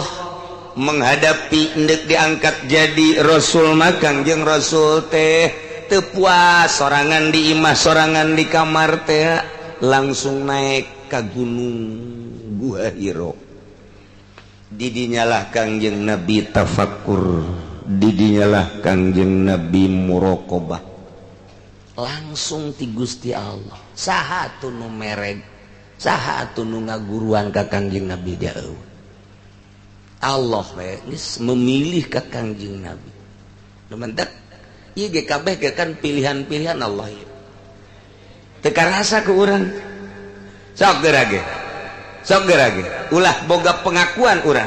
Menghadapi endek diangkat jadi rasul mah Kangjeng Rasul teh teu puas sorangan di imah sorangan di kamar teh, langsung naik ka gunung Gua Hira. Didinyalah Kangjeng Nabi tafakur, didinyalah Kangjeng Nabi muraqabah. Langsung ti Gusti Allah saha atuh nu mereg, saha atuh nu ngaguruan ka Kangjeng Nabi dia eueuh. Allah geus memilih ka Kangjeng Nabi. Lumantak ieu ge kabeh ge kan pilihan-pilihan Allah ieu. Teu karasa ku urang. Sok geurage. Sok geurage. Ulah boga pengakuan urang.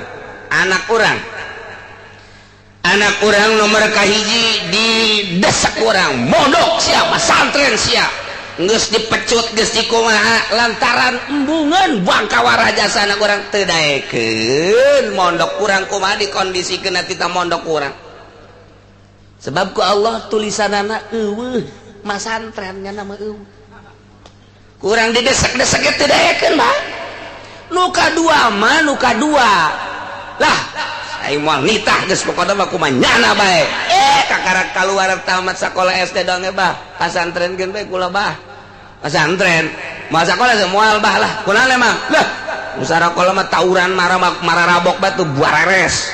Anak urang nomor kahiji di desak urang, mondok sia, pesantren sia. Geus dipecut geus dikumaha lantaran embungan bangka warajasana urang teu daekeun mondok urang kumaha dikondisikeun tina mondok urang. Sebab ku Allah tulisanana eueuh, masantrennya nama eueuh. Kurang didesek-desek teu daekeun mah. Nu kadua mah nu kadua. Lah, ai moal nitah geus pokona mah kumaha nyana bae. Kakarak kaluar tamat sakola SD dong bah. Pasantren geun bae kula bah. Pasantren mah sakola moal bah lah. Kunaon emang? Lah, musarakola mah tawuran mararabok batu buareres.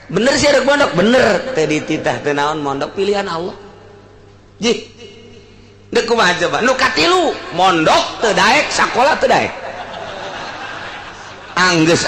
Bener sih ada mondok, bener. Tadi titah teu naon mondok pilihan Allah. Jih. Dek kumaha coba? Nu katilu mondok teu daek, sakola teu daek. Anggeus.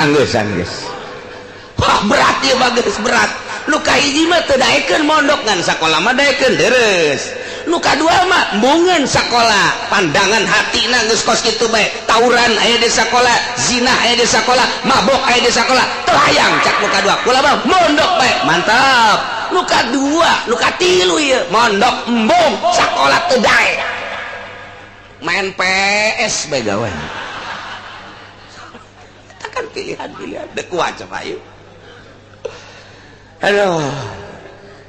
Wah, berat ieu bagus berat. Nu kahiji mah teu daekeun mondok ngan sakola mah daekeun deres. Nu kadua mah embungeun sakola, pandangan hatina geus kos kitu bae. Tawuran aya di sakola, zina aya di sakola, mabok aya di sakola, teu hayang cak nu kadua. Kula mah mondok bae, mantap. Nu kadua, nu katilu ieu mondok embung, sakola teu daek. Main PS bae gawe. Eta kan pilihan-pilihan dek wae coba yuk. Aduh,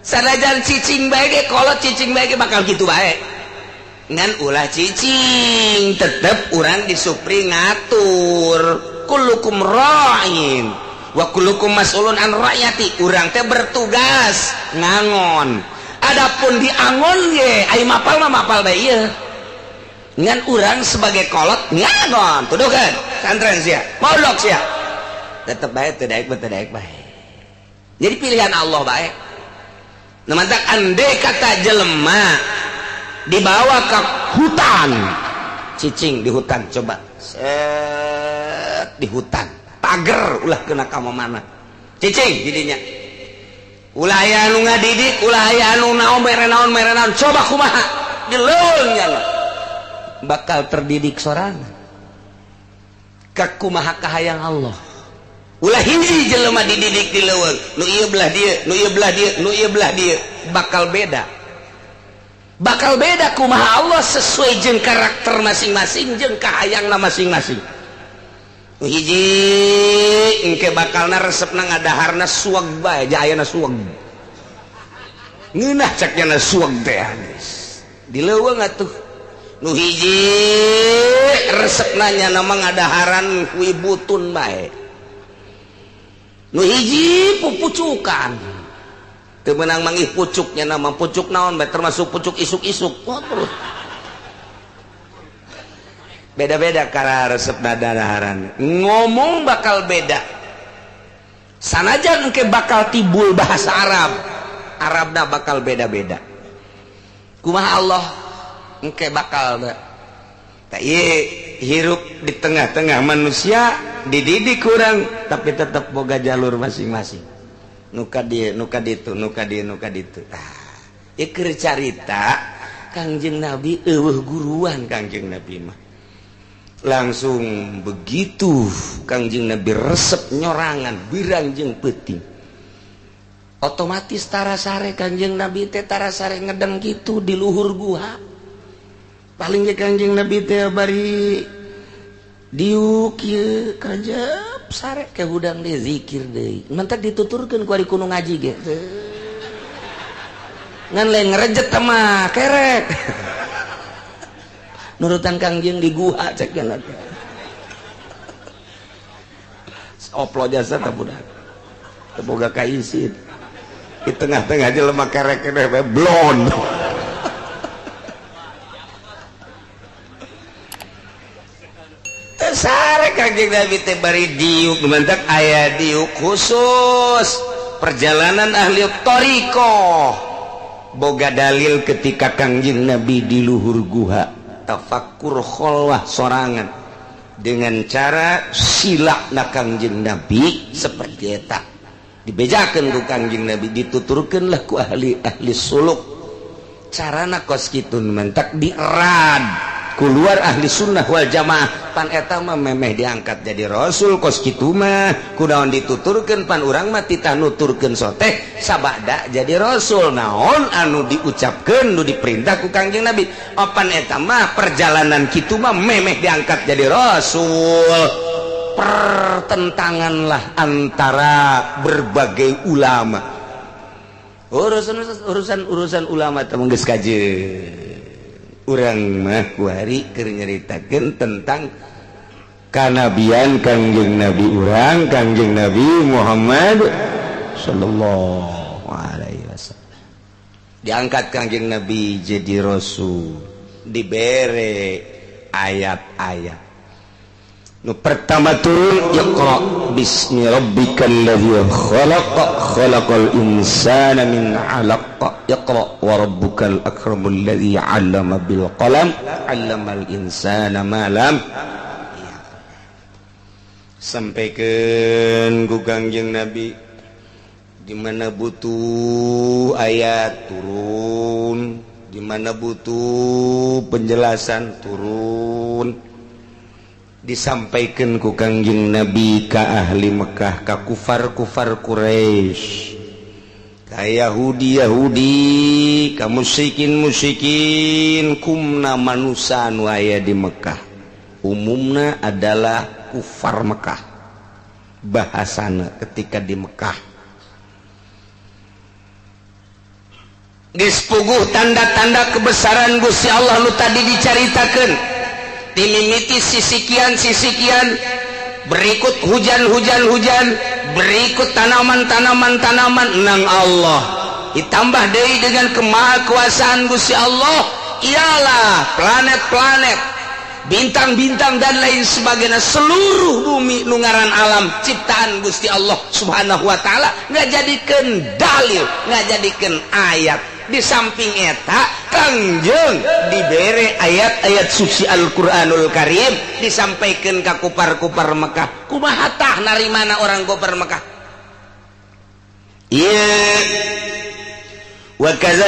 sanajan cicing bae ge kolot cicing bae ge bakal kitu bae. Ngan ulah cicing tetep urang disupri ngatur. Kullukum ra'in wa kullukum mas'ulun an ra'yati. Urang teh bertugas ngangon. adapun diangon ge ai mapal mah mapal bae ieu ngan urang sebagai kolot ngagon tuduhkeun santren sia mondok sia tetep bae teu daek bae jadi pilihan Allah bae namantak ande kata jelema dibawa ke hutan cicing di hutan coba set di hutan pager ulah kena ka mana cicing didinya ulah aya anu ngadidik ulah aya anu naon mere naon coba kumaha dileuweung nya bakal terdidik sorangan ka kumaha kahayang Allah ulah hiji jelema dididik dileuweung nu ieu belah dieu nu ieu belah dieu nu ieu belah dieu bakal beda kumaha Allah sesuai jeung karakter masing-masing jeung kahayangna masing-masing nu hiji engke bakalna resepna ngadaharna suweg bae jayana suweg ngeunah caknya suweg teh dileuweung atuh nu hiji resepna nya nama ngadaharan wibutun bae nu hiji pupucukan teu meunang mangih pucuknya nama pucuk naon bae termasuk pucuk isuk-isuk beda-beda cara resep dadaharan ngomong bakal beda sanajan engke bakal tibul bahasa Arabna bakal beda-beda kumaha Allah engke bakal tak hirup di tengah-tengah manusia dididik kurang tapi tetap boga jalur masing-masing nuka ditu keur carita Kangjeng Nabi eueuh guruan Kangjeng Nabi mah langsung begitu Kangjeng Nabi resep nyorangan birang jeung peuting otomatis tarasare Kangjeng Nabi teh tarasare ngedeng gitu di luhur guha paling ge Kangjeng Nabi teh bari diuk ieu kajep sare ke hudang deui zikir deui mentek dituturkeun ku ari kuno ngaji ge ngan lain ngerejet mah kerek nurutan Kangjeng di guha cek jangan oplo jasa tak budak terboga kaisit di tengah-tengah jelema kerek kene blon sare Kangjeng Nabi teh bari diuk mentek aya diuk khusus perjalanan ahli thariqah boga dalil ketika Kangjeng Nabi di luhur guha tafakkur kholwah sorangan dengan cara silakna Kangjeng Nabi seperti eta dibejakeun ku Kangjeng Nabi dituturkeunlah ku ahli suluk carana kos kitu mentak dierad keluar ahli sunnah wal jamaah pan eta mah memeh diangkat jadi rasul kos kitu mah kunaon dituturkeun pan urang mah titah nuturkeun soteh sabada jadi rasul naon anu diucapkeun nu diperintah ku Kangjeng Nabi pan eta mah perjalanan kitu mah memeh diangkat jadi rasul pertentanganlah antara berbagai ulama urusan ulama teh geus kajeun urang mah kuari keur nyaritakeun tentang kanabian Kangjeng Nabi urang Kangjeng Nabi Muhammad sallallahu alaihi wasallam diangkat Kangjeng Nabi jadi rasul dibere ayat-ayat nu pertama turun iqra bismi rabbikal ladzi khalaqal insana min 'alaq iqra wa rabbukal akramul ladzi 'allama bil qalam 'allamal insana ma lam sampaikeun ku Kangjeng Nabi di mana butuh ayat turun di mana butuh penjelasan turun disampaikan ku Kangjeng Nabi ka ahli Mekah ka kufar Quraisy ka Yahudi ka musyrikin kumna manusia nu aya di Mekah umumna adalah kufar Mekah bahasana ketika di Mekah geus puguh tanda-tanda kebesaran Gusti Allah nu tadi dicaritakeun dimimiti sisikian berikut hujan berikut tanaman nang Allah ditambah deui dengan kemahakuasaan Gusti Allah ialah planet-planet, bintang-bintang dan lain sebagainya, seluruh bumi nu ngaran alam ciptaan Gusti Allah Subhanahu wa taala ngajadikeun dalil, ngajadikeun ayat. Di samping eta Kangjeng dibere ayat-ayat suci Al-Qur'anul Karim disampaikan ka kupar-kupar Mekah. Kumaha tah narimana orang kupar Mekah? Wa kadzalika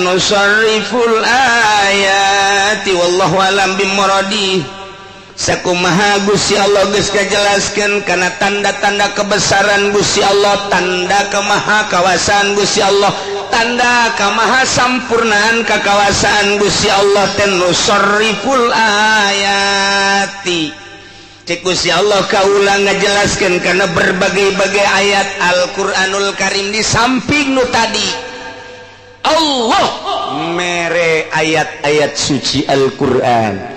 nusarriful ayati wallahu alam bimuradi. Sakumaha Gusti Allah geus kajelaskeun kana tanda-tanda kebesaran Gusti Allah, tanda kemahakawasaan Gusti Allah, tanda kemahasampurnaan kakawasaan Gusti Allah. Ten nusarriful ayati, cek Gusti Allah kaula ngajelaskeun kana berbagai-bagai ayat Al-Qur'anul Karim. Di samping nu tadi Allah mere ayat-ayat suci Al-Qur'an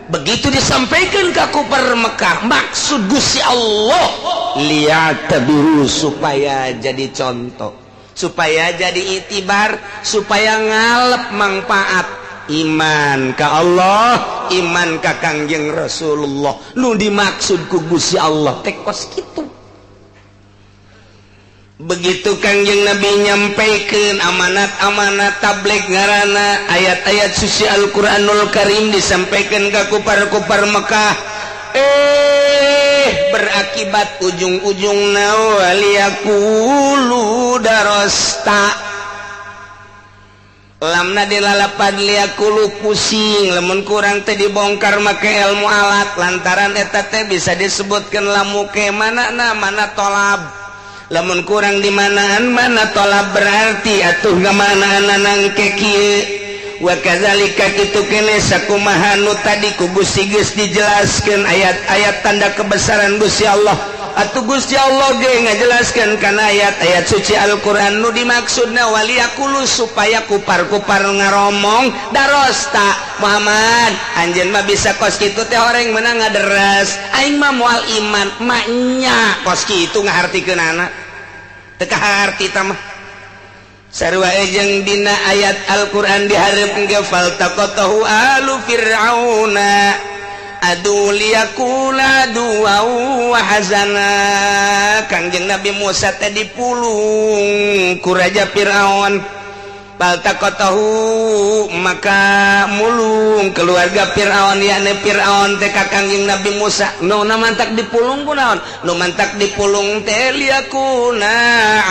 begitu disampaikan ke kupar Mekah, maksud Gusti Allah liyatabiru, supaya jadi contoh, supaya jadi itibar, supaya ngalep manfaat iman ka Allah, iman ka Kangjeng Rasulullah. Nu dimaksud ku Gusti Allah tekos kitu. Begitu Kangjeng Nabi nyampaikan amanat-amanat tabligh ngarana ayat-ayat suci Al-Qur'anul Karim disampaikan ke kupar-kupar Mekah, berakibat ujung-ujungna waliyaqulu darasta, lamna dilalapad liyaqulu pusing, lamun kurang teh dibongkar make ilmu alat, lantaran eta teh bisa disebutkeun lamu ke manana mana tolab. Lamun kurang di manaan mana tolab berarti atuh gamanaan nangke kieu. Wa kadzalika kitu kene sakumaha nu tadi ku Gusti geus dijelaskeun ayat-ayat tanda kebesaran Gusti Allah. Atuh Gusti Allah ge ngajelaskeun kana ayat-ayat suci Al-Qur'an nu dimaksudna waliyaqulu, supaya kupar-kupar ngaromong darosta. Muhammad anjeun mah bisa kos kitu teh horeng meunang ngaderes, aing mah moal iman maknya kos kitu ngahartikeunana teu kaharti tah mah. Sarua jeung dina ayat Al-Qur'an dihareupeun ge faltaqatahu alu fir'auna adu liyakula du'a wa hazana. Kangjeng Nabi Musa teh dipulung ku raja Firaun. Faltaqatahu maka mulung keluarga Firaun, yakni Firaun teh ka Kangjeng Nabi Musa. Nu mantak dipulung kunaon? Nu mantak dipulung teh liyakuna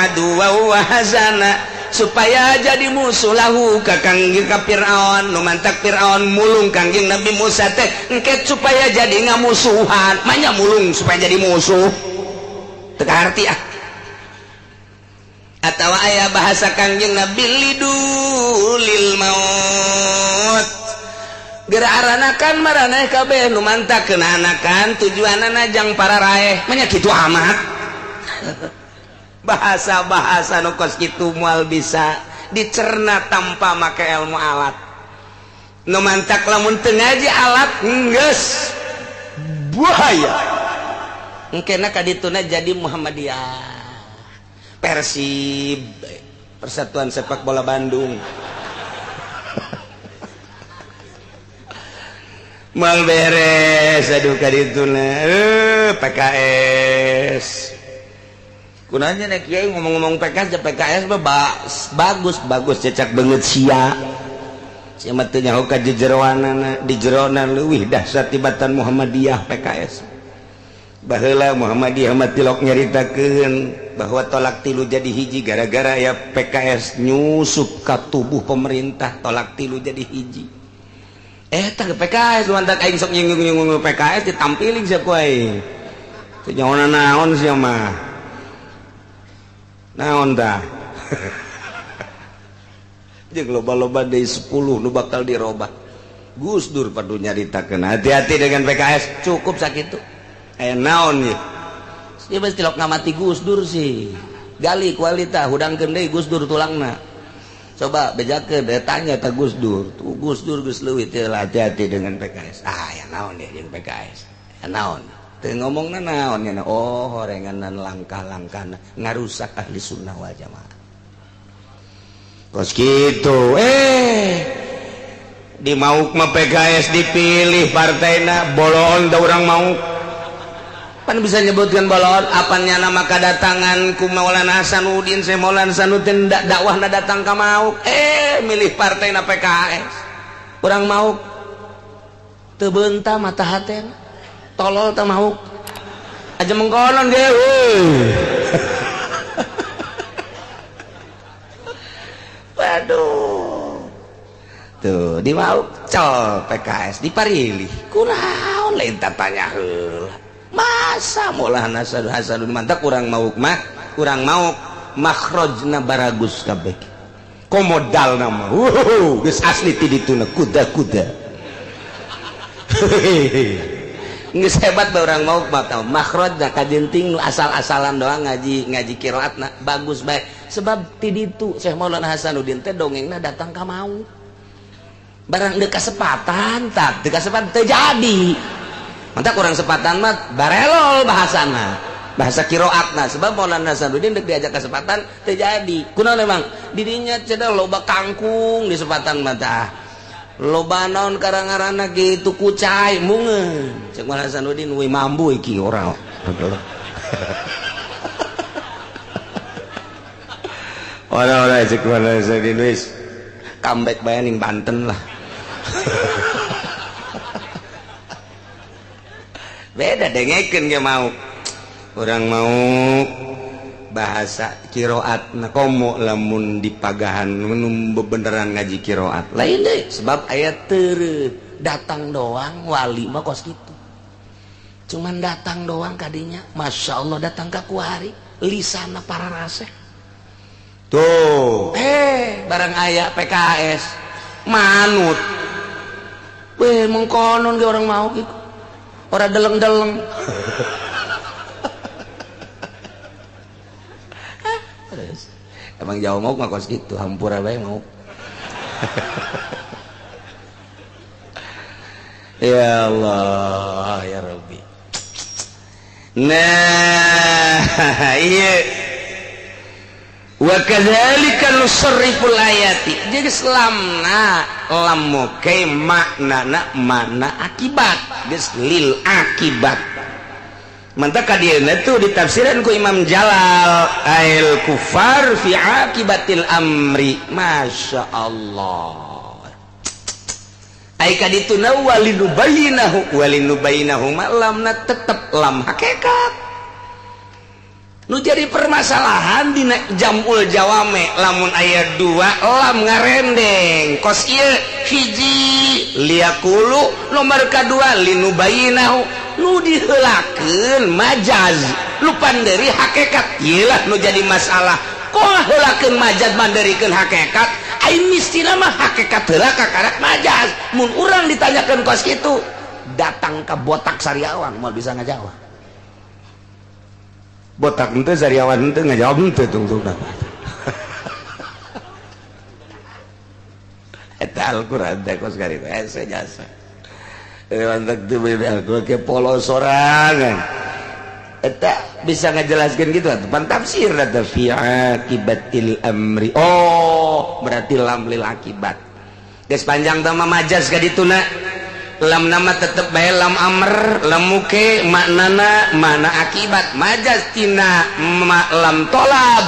aduwa wa hazana, supaya jadi musuh lahu ka Kangjeng ka Firaun. Nu mantak Firaun mulung Kangjeng Nabi Musa teh engke supaya jadi ngamusuhan, manya mulung supaya jadi musuh. Teu arti ah. Atawa aya bahasa Kangjeng Nabi lidulil maut, geraranakan maraneh kabeh nu mantakeun anakan tujuanana jang para raeh, manya kitu amat. Bahasa-bahasa nu kos kitu moal bisa dicerna tanpa make ilmu alat. Nu mantak lamun teu ngaji alat geus bahaya. Engkena kadituna jadi Muhammadiyah, Persib, Persatuan Sepak Bola Bandung. Mal beres aduh kadituna PKS. Kunanya nek kiai ngomong-ngomong PKS, PKS mah bagus cecak banget sia. Sia mah teu nyaho ka jejeroanana, di jerona leuwih dahsyat tibatan Muhammadiyah PKS. Baheula Muhammadiyah mah tilok nyaritakeun bahwa tolak tilu jadi hiji gara-gara ya PKS nyusup ka tubuh pemerintah, tolak tilu jadi hiji. Eta PKS mantak aing sok nyinggung-nyinggung PKS ditampilin sia ku aing. Teu nyaona naon sia mah. Naon tah? Jeung loba-loba deui 10 nu bakal dirobah. Gus Dur padu nyaritakeun hati-hati dengan PKS, cukup sakitu. Aya naon ieu? Dia pasti tilok ngamati Gus Dur sih. Gali kualita hudangkeun deui Gus Dur tulangna. Coba bejakeun tanya ta Gus Dur. Tuh Gus Dur geus leuwih teh hati-hati dengan PKS. Ya naon ya jeung PKS. Ya naon? Teu ngomongna naon ya. Oh, horenganan langkah-langkahna ngarusak ahli sunnah wal jamaah. kos gitu di Mauk mah PKS dipilih partainya bolon da urang Mauk pan bisa nyebutkan bolon apanya nama kadatangan ku Maulana Hasanuddin saya Maulana Hasanuddin dakwahna datang ke Mauk milih partainya PKS urang Mauk teu beunta mata haten tolol teh Mauk aja mengkonon ge waduh tuh di Mauk col PKS diparilih kunaon lain tanya heula masa Maulana Hasanuddin mantap urang Mauk mah urang Mauk makhrajna baragus kabeh komodal nama geus asli ti dituna kuda-kuda geus hebat bae urang Mauk mah makhrajna kajenting nu asal-asalan doang ngaji qiraatna bagus bae sebab ti ditu Syekh Maulana Hasanuddin teh dongengna datang ka Mauk barang deuk kasepatan tak deuk kasepatan teu jadi mantap kurang sepatan mah barelol bahasana bahasa qiraatna sebab Maulana Hasanuddin deuk diajak kasepatan teu jadi kunaon emang didinya cenah loba kangkung di sepatan mah tah loba naon karangaranna kitu kucai mungeun cek Maulana Hasanuddin we mambu iki ora ora cek Maulana Hasanuddin wis comeback bae ning Banten lah beda dengekeun ge mau urang mau bahasa qiraatna komo lamun dipagahan mun bebeneran ngaji qiraat lain deui sebab aya teureut datang doang wali mah kos kitu cuman datang doang kadinya Masya Allah datang ka kuari lisanna para raseh tuh barang aya PKS manut mengkonon ge orang mau gitu orang deleng-deleng emang jauh mau nggak kos gitu hampura bae mau ya Allah ya Rabbi nah iya wa kadzalika nusarriful ayati jadi selamna lamu ke makna akibat geus lil akibat mantap kadieuna tuh ditafsiran ku Imam Jalal ail kufar fi akibatil amri Masya Allah ai kadituna walinubayinahu lamna tetep lam hakikat nu jadi permasalahan dina jamul jawame lamun ayat 2 lam ngarendeng kos ieu hiji liakulu nomor kedua linubayinahu nu diheulakeun majaz lu panderi hakikat ieu lah nu jadi masalah kola heulakeun majaz manderikeun hakikat ai mistina mah hakikat heula kakarak majaz mun urang ditanyakeun kos kitu datang ka botak sariawan moal bisa ngajawab botak ente sariawan ente ngajawab ente tungtungna eta Al-Quran teh kos kari ese jasa mantak teu beda Al-Quran ke polos sorangan eta bisa ngajelaskeun kitu atuh pan tafsir eta fi akibatil amri oh berarti lam lil akibat geus panjang teh mah majaz ka dituna lam nama tetep bae lam amr lamuke maknana mana akibat majaz tina lam tolab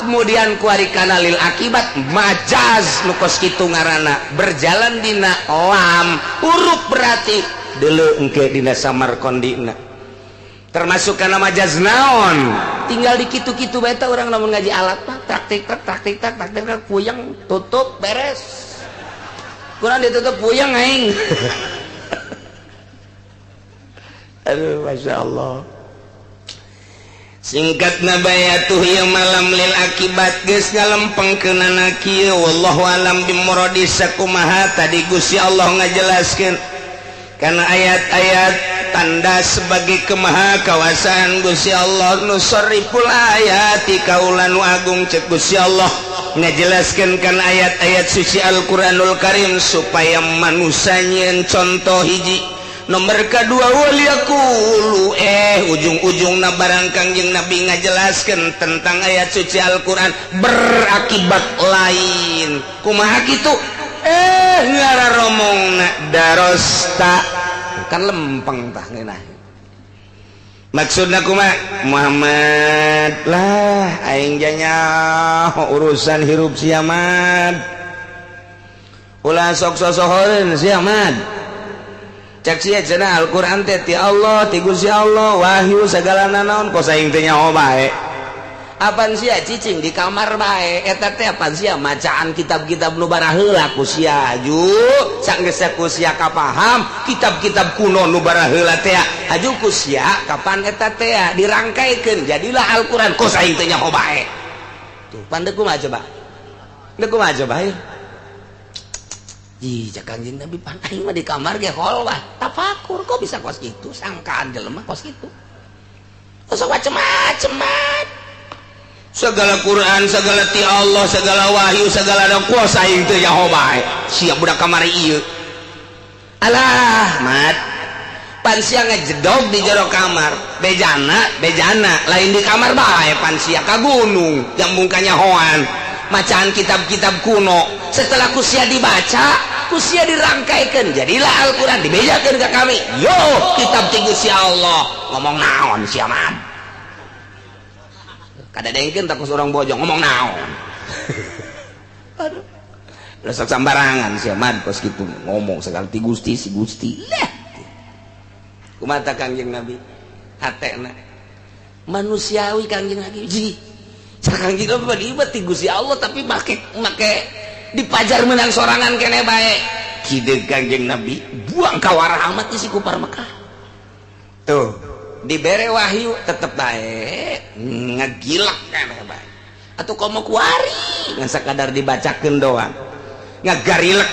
kemudian kuari kana lil akibat majaz nu kos kitu ngaranna berjalan dina lam huruf berarti deuleu engke dina samarkondina termasuk kana majaz naon tinggal di kitu-kitu bae teh urang lamun ngaji alat mah taktik puyeng tutup beres kurang ditutup puyeng aing aduh Masya Allah singkatna bayatuh yang malam lil akibat geus ngalempengkeunana kieu wallahu alam bimuradi sakumaha tadi Gusti Allah ngajelaskeun kana ayat-ayat tanda sebagai kemaha kawasan Gusti Allah nusarriful ayati kaulan agung cek Gusti Allah ngajelaskeun kana ayat-ayat suci Al-Qur'anul Karim supaya manusia nyeun contoh hiji nomor kedua waliakulu ujung-ujungna barang Kangjeng Nabi ngajelaskeun tentang ayat suci Al-Qur'an berakibat lain kumaha kitu ngararomongna darosta kan lempeng tah ngeunah maksudna kumaha Muhammad lah aing janya urusan hirup si Ahmad ulah sok sosohoreun si Ahmad cek sia cenah Al-Qur'an teh ti Allah ti Gusti Allah wahyu segala naon kos aing teh nyaho bae apaan sia cicing di kamar bae eta teh apaan sia macaan kitab-kitab nu bara heula ku sia aju sanggeus ku sia kapaham kitab-kitab kuno nu bara heula teh aju ku sia kapan eta teh dirangkaikeun jadilah Al-Qur'an kos aing teh nyaho bae tuh pandeu kumaha coba deuk kumaha coba ieu Ih, Kangjeng Nabi pan aing mah di kamar ge kholwah tafakur kok bisa kos kitu sangkaan jelema kos kitu sok macem-macem segala Quran segala ti Allah segala wahyu segala ada kuasa aing teh nyaho bae sia budak kamari ieu alah mat pan sia ngejedog di jero kamar bejana lain di kamar bae pan sia ka gunung yang mungka nyahoan macaan kitab-kitab kuno setelah kusia dibaca kusia dirangkaikeun jadilah Al-Qur'an dibejakeun ka kami yo kitab ti Gusti Allah ngomong naon si Ahmad kada dengkeun tak urang bojong ngomong naon aduh udah sok sambarangan si Ahmad kos kitu ngomong segala ti Gusti si Gusti kumaha Kangjeng Nabi hatena manusiawi Kangjeng Nabi Kangjeng Nabi ti Gusti Allah tapi make dipajar menang sorangan kene bae kideung Kangjeng Nabi buang kawarah amat si kupar Mekah tuh dibere wahyu tetep bae ngagilak kene bae atuh komo kuari ngan sakadar dibacakeun doang ngagarilek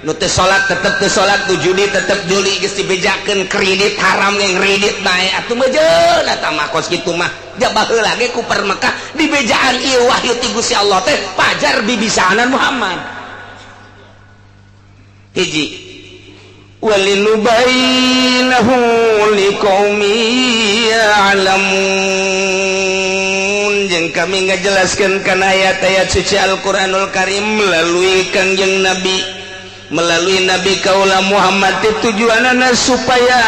nu teu salat tetep teu salat tu judi tetep juli geus dibejakeun kredit haram yang kredit bae atuh meujeun eta mah kos kitu mah jabah heula ge ku per Mekah di bejaan ieu wahyu ti Gusti Allah teh pajar bibisanan Muhammad hiji walinubainahu liqaumi ya'lamun jeung kami ngajelaskeun kana ayat-ayat suci Al-Qur'anul Karim melalui Kangjeng Nabi melalui Nabi kaula Muhammad tujuanana supaya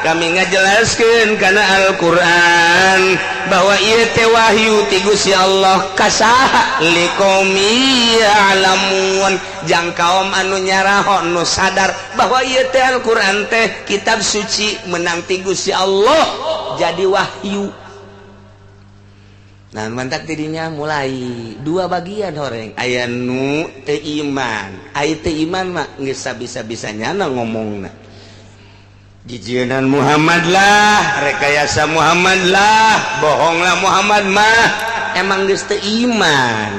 kami ngajelaskeun kana Al-Qur'an bahwa ieu teh wahyu ti Gusti Allah kasaha liqaumi ya'lamun jang kaum anu nyarahon nu sadar bahwa ieu teh Al-Qur'an teh kitab suci menang ti Gusti Allah jadi wahyu. Nah mantak tidinya mulai dua bagian horeng aya nu teu iman aya teu iman mah geus sabisa-bisanya ngomongna jijienan Muhammad lah rekayasa Muhammad lah bohonglah Muhammad mah emang geus teu iman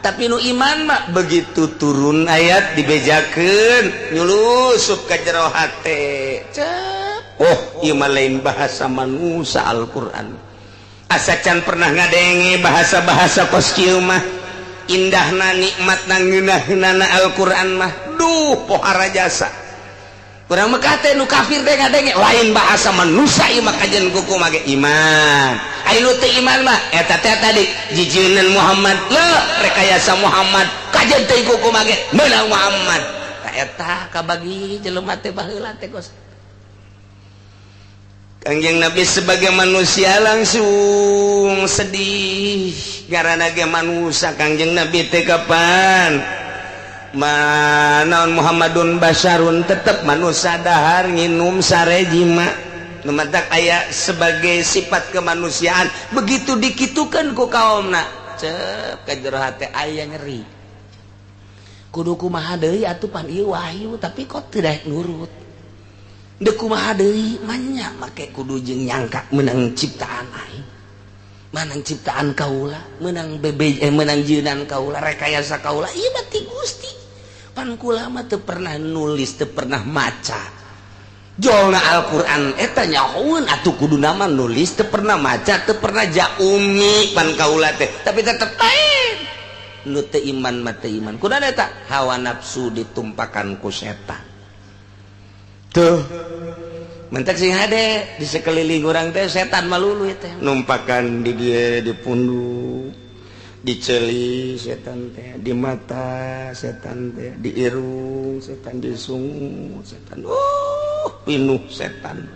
tapi nu iman mah begitu turun ayat dibejakeun nyulusup ka jero hate cep oh ieu mah lain bahasa manusia Al-Qur'an asa can pernah ngadenge bahasa-bahasa kos kieu mah indahna nikmatna ngeunah-ngeunahna Al-Qur'an mah duh pohara jasa urang Mekah teh nu kafir teh ngadenge lain bahasa manusia ieu mah kajen kuku mage iman aya nu teu iman mah eta teh tadi jijieun Muhammad le rekayasa Muhammad kajen teh kuku mage meunang Muhammad ta eta kabagi jelema teh baheula teh kos Kangjeng Nabi sebagai manusia langsung sedih karena ge manusia Kangjeng Nabi teh kapan manaon Muhammadun basyarun tetep manusia dahar nginum sarejima nu matak aya sebagai sifat kemanusiaan begitu dikitukeun ku kaumna cep ka jero hate aya nyeri kudu kumaha deui atuh pan ieu wahyu tapi kok teu daek nurut deuk kumaha deui manya make kudu jeung nyangka menang ciptaan aing menang ciptaan kaula menang menang jeunan kaula rekayasa kaula ieu mah ti Gusti pan kula mah teu pernah nulis teu pernah maca jolna Al-Qur'an eta nyahoeun atuh kudu nama nulis teu pernah maca teu pernah jaumi pan kaula teh tapi tetep lain nu teu iman mah teu iman kunaon eta hawa nafsu ditumpakan ku setan tuh mentek sing hade di sekeliling urang teh setan malulu teh numpakan di dia di pundu diceli setan teh di mata setan teh di irung setan di sungu setan pinuh setan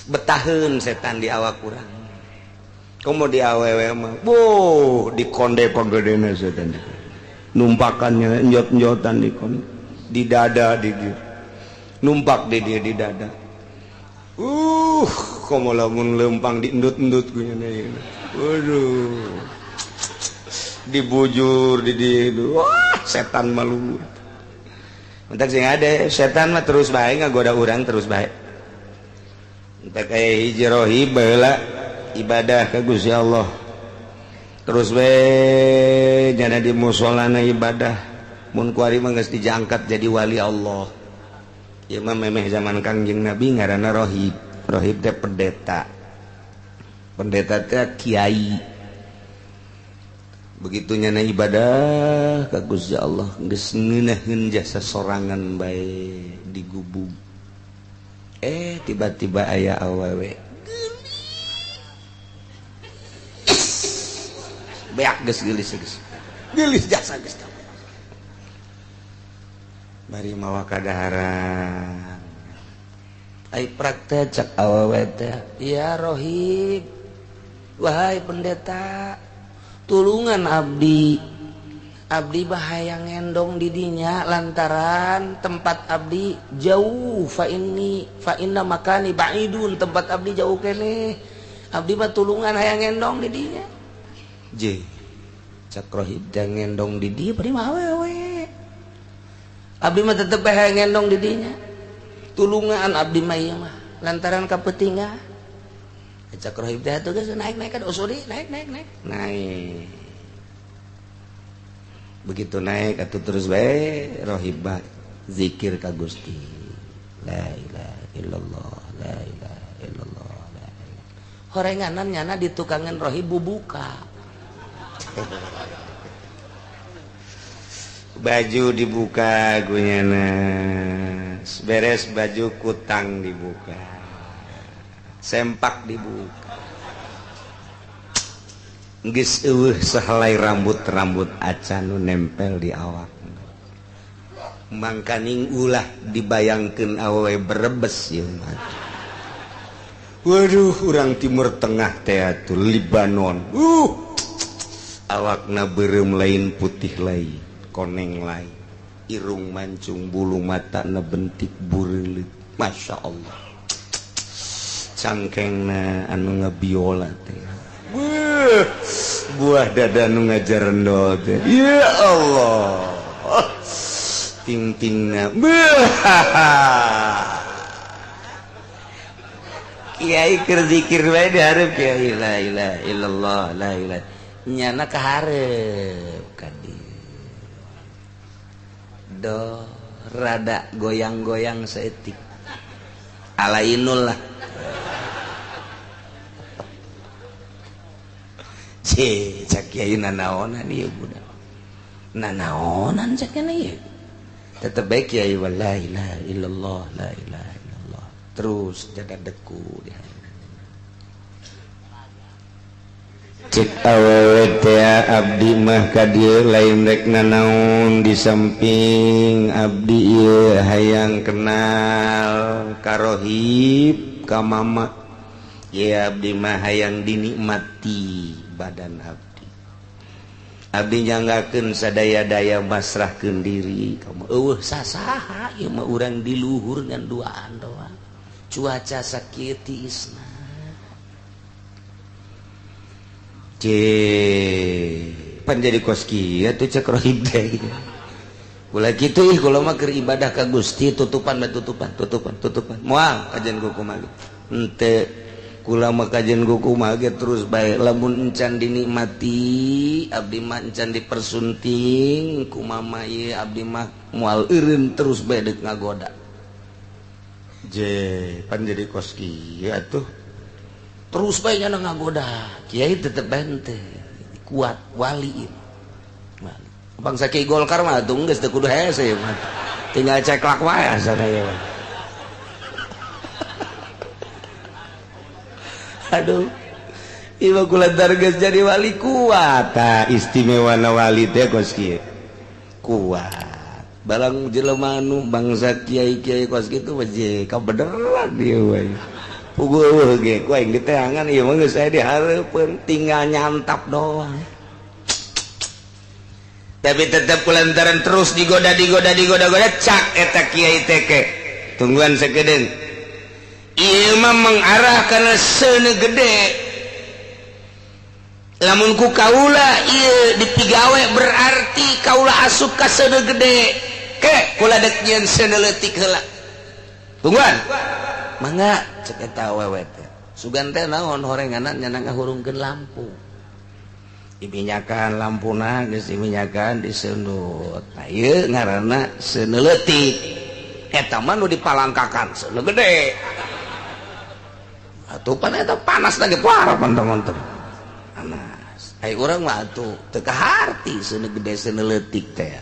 betaheun setan di awak urang komo di awewe mah di konde pagedena setan numpakannya njot-njotan di dada di dia numpak di dia di dada komo lamun lempang di endut-endut gue waduh dibujur di dia setan malu mentak sing ada setan mah terus baik ngagoda urang terus baik entek kayak hijrohi bala ibadah ka Gusti Allah terus we jana di musolana ibadah mun kuari mah geus dijangkat jadi wali Allah ieu mah memeh zaman Kangjeng Nabi ngaranna rohib rohib teh pendeta teh kiai begitu nyana ibadah ka Gusti Allah geus ngeunaheun jasa sorangan bae di gubuk tiba-tiba aya awewe beak geus geulis jasa geus bari mawa kadaharan ai praktek cak awewe teh ya rohib wahai pendeta tulungan abdi bahaya ngendong didinya lantaran tempat abdi jauh fa inna makani ba'idun tempat abdi jauh kene abdi mah tulungan hayang ngendong didinya cak rohib teh ngendong di dia bari mah awewe abdi mah tetep hayang ngendong didinya tulungan abdi mah ieu mah lantaran kapetingah cak rohib teh atuh geus naik ka usuri naik begitu naik atuh terus bae rohib zikir ka Gusti la ilaha illallah la ilaha illallah la ilaha horenganan nyana di tukangan rohib bubuka baju dibuka gunyana beres baju kutang dibuka sempak dibuka geus eueuh sahelai rambut acan nu nempel di awak mangkaning ulah dibayangkeun awewe berebes ieu mah waduh urang timur tengah teh atuh Libanon awakna beureum lain putih lain koneng lain irung mancung bulu mata na bentik bureuleuh masya Allah cangkengna anu ngabiola teh buah dada anu ngajarendol teh ya Allah ting-tingna kiai keur zikir wae dihareup kiai la ilaha illallah la ilaha nyana kahareup ka dieu do rada goyang-goyang saeutik alainul lah cak kiai nanaonan ieu budak nanaonan cak kana ieu tetep bae kiai la ilaha illallah la ilaha illallah terus jaga deku dia cek awewe teh abdi mah ka dieu lain rek nanaon di samping abdi ieu hayang kenal ka rohib ka mama ya abdi mah hayang dinikmati badan abdi nyanggakeun sadaya-daya masrahkeun diri kamu eueuh sasaha ieu mah urang di luhur ngan duaan doang cuaca sakieu tiisna pan jadi kos kieu atuh cek rohib teh ulah kitu kula mah keur ibadah ka Gusti tutupan moal kajian kuku mah henteu kula mah kajian kuku mah terus bae lamun encan dinikmati abdi mah encan dipersunting ku mama ieu abdi mah moal eureun terus bae deuk ngagoda pan jadi kos kieu atuh terus bae nya ngagoda kiai tetep bente kuat wali bangsa Ki Golkar mah tuh geus teu kudu hese mah tinggal ceklak wae sadaya. Aduh, ieu kulantar geus jadi wali kuat. Tah istimewa wali teh kos kieu. Kuat. Barang jelema anu bangsa kiai-kiai kos kitu we ka beneran dieu we. Puguh ge ku aing diteangan ieu mah geus aya dihareupeun tinggal nyantap doang. Tapi tetap kulantaran terus digoda cak eta kiai teh ke. Tungguan sakedeung. Ieu mah mengarah kana seuneu gede. Lamun ku kaula ieu dipigawe berarti kaula asup ka seuneu gede. Ke kula dek nyieun seuneu leutik heula. Tungguan. Mangga cek eta awewe teh. Sugan teh naon horenganan nyana ngahurungkeun lampu. Diminyakan lampuna geus diminyakan diseunut. Nah ieu ngaranna seuneu leutik. Eta mah nu dipalangkakan seuneu gede. Atuh pan eta panas lagi puara mantap-mantap. Panas. Ai urang mah atuh teu kaharti seuneu gede seuneu leutik teh.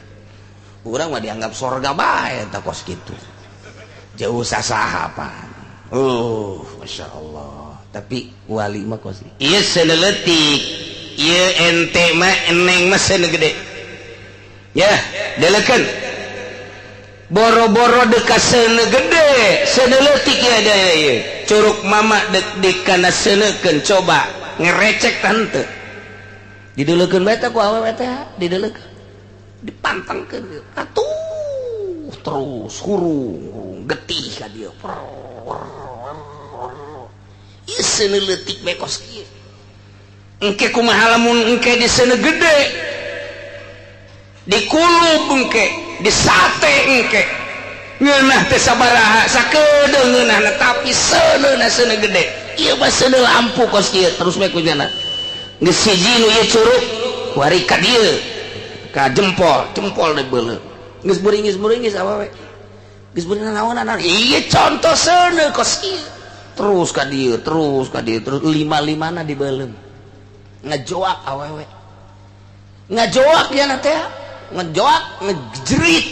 Urang mah dianggap sorga bae eta kos kitu. Jauh sasaha pan. Masya Allah. Tapi wali mah kos. Ieu seuneu leutik. Ieu ente mah eneng mah seuneu gede. Ya, delekeun. Boro-boro dekat seuneu gede, seuneu leutik ya daya ieu. Curug mama dek kana seuneukeun coba ngerecek tante. Dideulekeun bae teh ku awewe teh, dideulekeun. Dipantengkeun. Atuh, terus hurung getih ka dieu. Ieu seuneu leutik bae kos kieu. Engke kumaha lamun engke di seuneu gede. Dikulub engke, disate engke. Ngeunah teh sabaraha sakedeung ngeunahna tapi seuneuna seuneu gede. Ieu mah seuneu lampu kos kieu terus bae kunyana. Geus hiji nu ieu curug kuari ka dieu. Ka jempol deui beuleuh. Geus beuringis awewe. Geus beuring naon-naon. Ieu contoh seuneu kos kieu. Terus ka dieu, terus lima-limana dibeuleum. Ngajoak awewe. Ngajoak nya teh. Ngejoak ngejerit.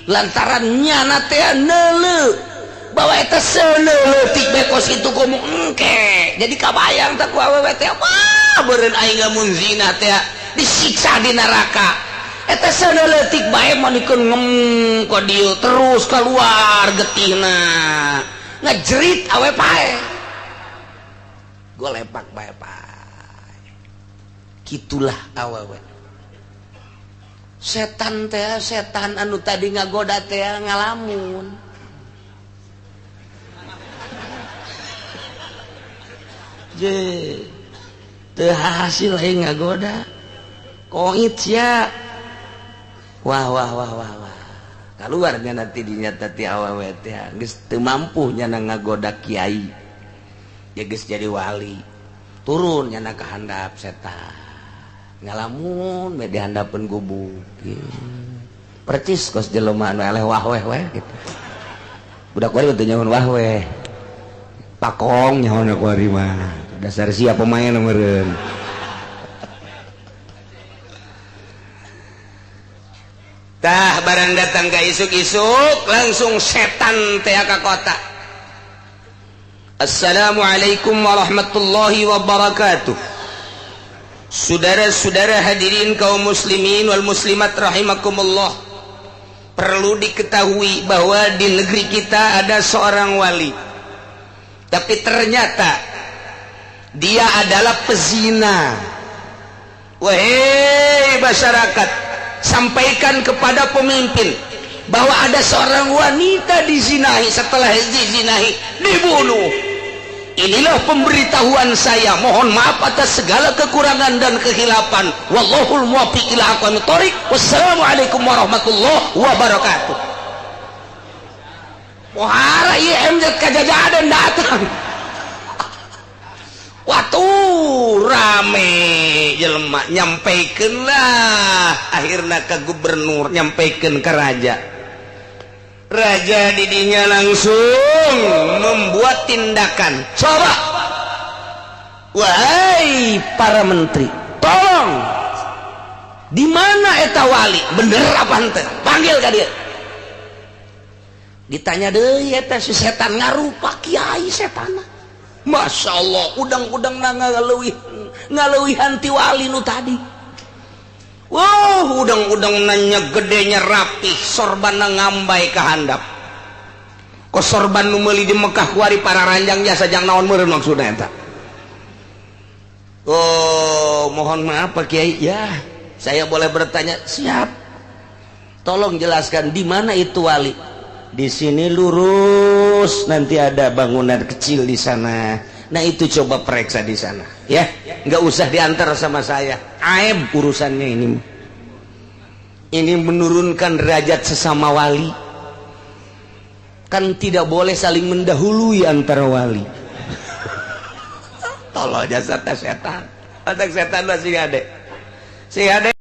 Lantaran nyana teh neuleuh bahwa eta seuneu leutik bae kos kitu komo engke. Jadi kabayang teh ku awewe teh wah beureun aing lamun zina teh disiksa di neraka. Eta seuneu leutik bae manikeun ngem ka dieu terus keluar getihna. Ngejerit awe pae. Golepak bae pae. Kitulah awewe. Setan teh setan anu tadi ngagoda teh ngalamun. Je teu hasil aing ngagoda. Koit sia. Wah. Kaluar nya nanti dinyata ti awewe teh geus teu mampu nyana ngagoda kiai. Ya geus jadi wali. Turun nyana ka handap setan. Ngalamun me dihandapeun gubuk percis kos jelema anu eleh wahweh we gitu. Budak kuari teh nyaho wahweh pakong nyaho kuari mah dasar sia pemain meureun. Tah barang datang ka isuk-isuk langsung setan teh ka kota. Assalamualaikum warahmatullahi wabarakatuh. Saudara-saudara hadirin kaum muslimin wal muslimat rahimakumullah. Perlu diketahui bahwa di negeri kita ada seorang wali. Tapi ternyata dia adalah pezina. Wahai masyarakat, sampaikan kepada pemimpin bahwa ada seorang wanita dizinahi, setelah dizinahi dibunuh. Inilah pemberitahuan saya. Mohon maaf atas segala kekurangan dan kehilapan. Wallahul muwaffiq ila aqwamit thoriq. Wassalamualaikum warahmatullahi wabarakatuh. Wahara ieu MZ kajajadan datang. Watuh rame jelema nyampaikeun lah akhirna ka gubernur, nyampaikeun ka raja. Raja didinya langsung membuat tindakan. Coba, wahai para menteri, tolong, di mana eta wali? Bener apa henteu? Panggil ka dia. ditanya deui eta si setan ngarupa kiai setan. Masya Allah, udang-udang ngaleuwihan ti wali nu tadi. Wah, udang-udang nanya gedenya rapih, sorbanna ngambai ka handap. Ko sorban nu meuli di Mekah kuari para ranjang jasa jang naon meureun maksudna eta. Oh, mohon maaf Pak Kiai. Ya, saya boleh bertanya? Siap. Tolong jelaskan di mana itu wali. Di sini lurus, nanti ada bangunan kecil di sana. Nah itu coba periksa di sana, ya. Nggak usah diantar sama saya. Aib urusannya ini. Ini menurunkan derajat sesama wali. Kan tidak boleh saling mendahului antara wali. Tolong jasa setan. Otak setan masih ada. Si ada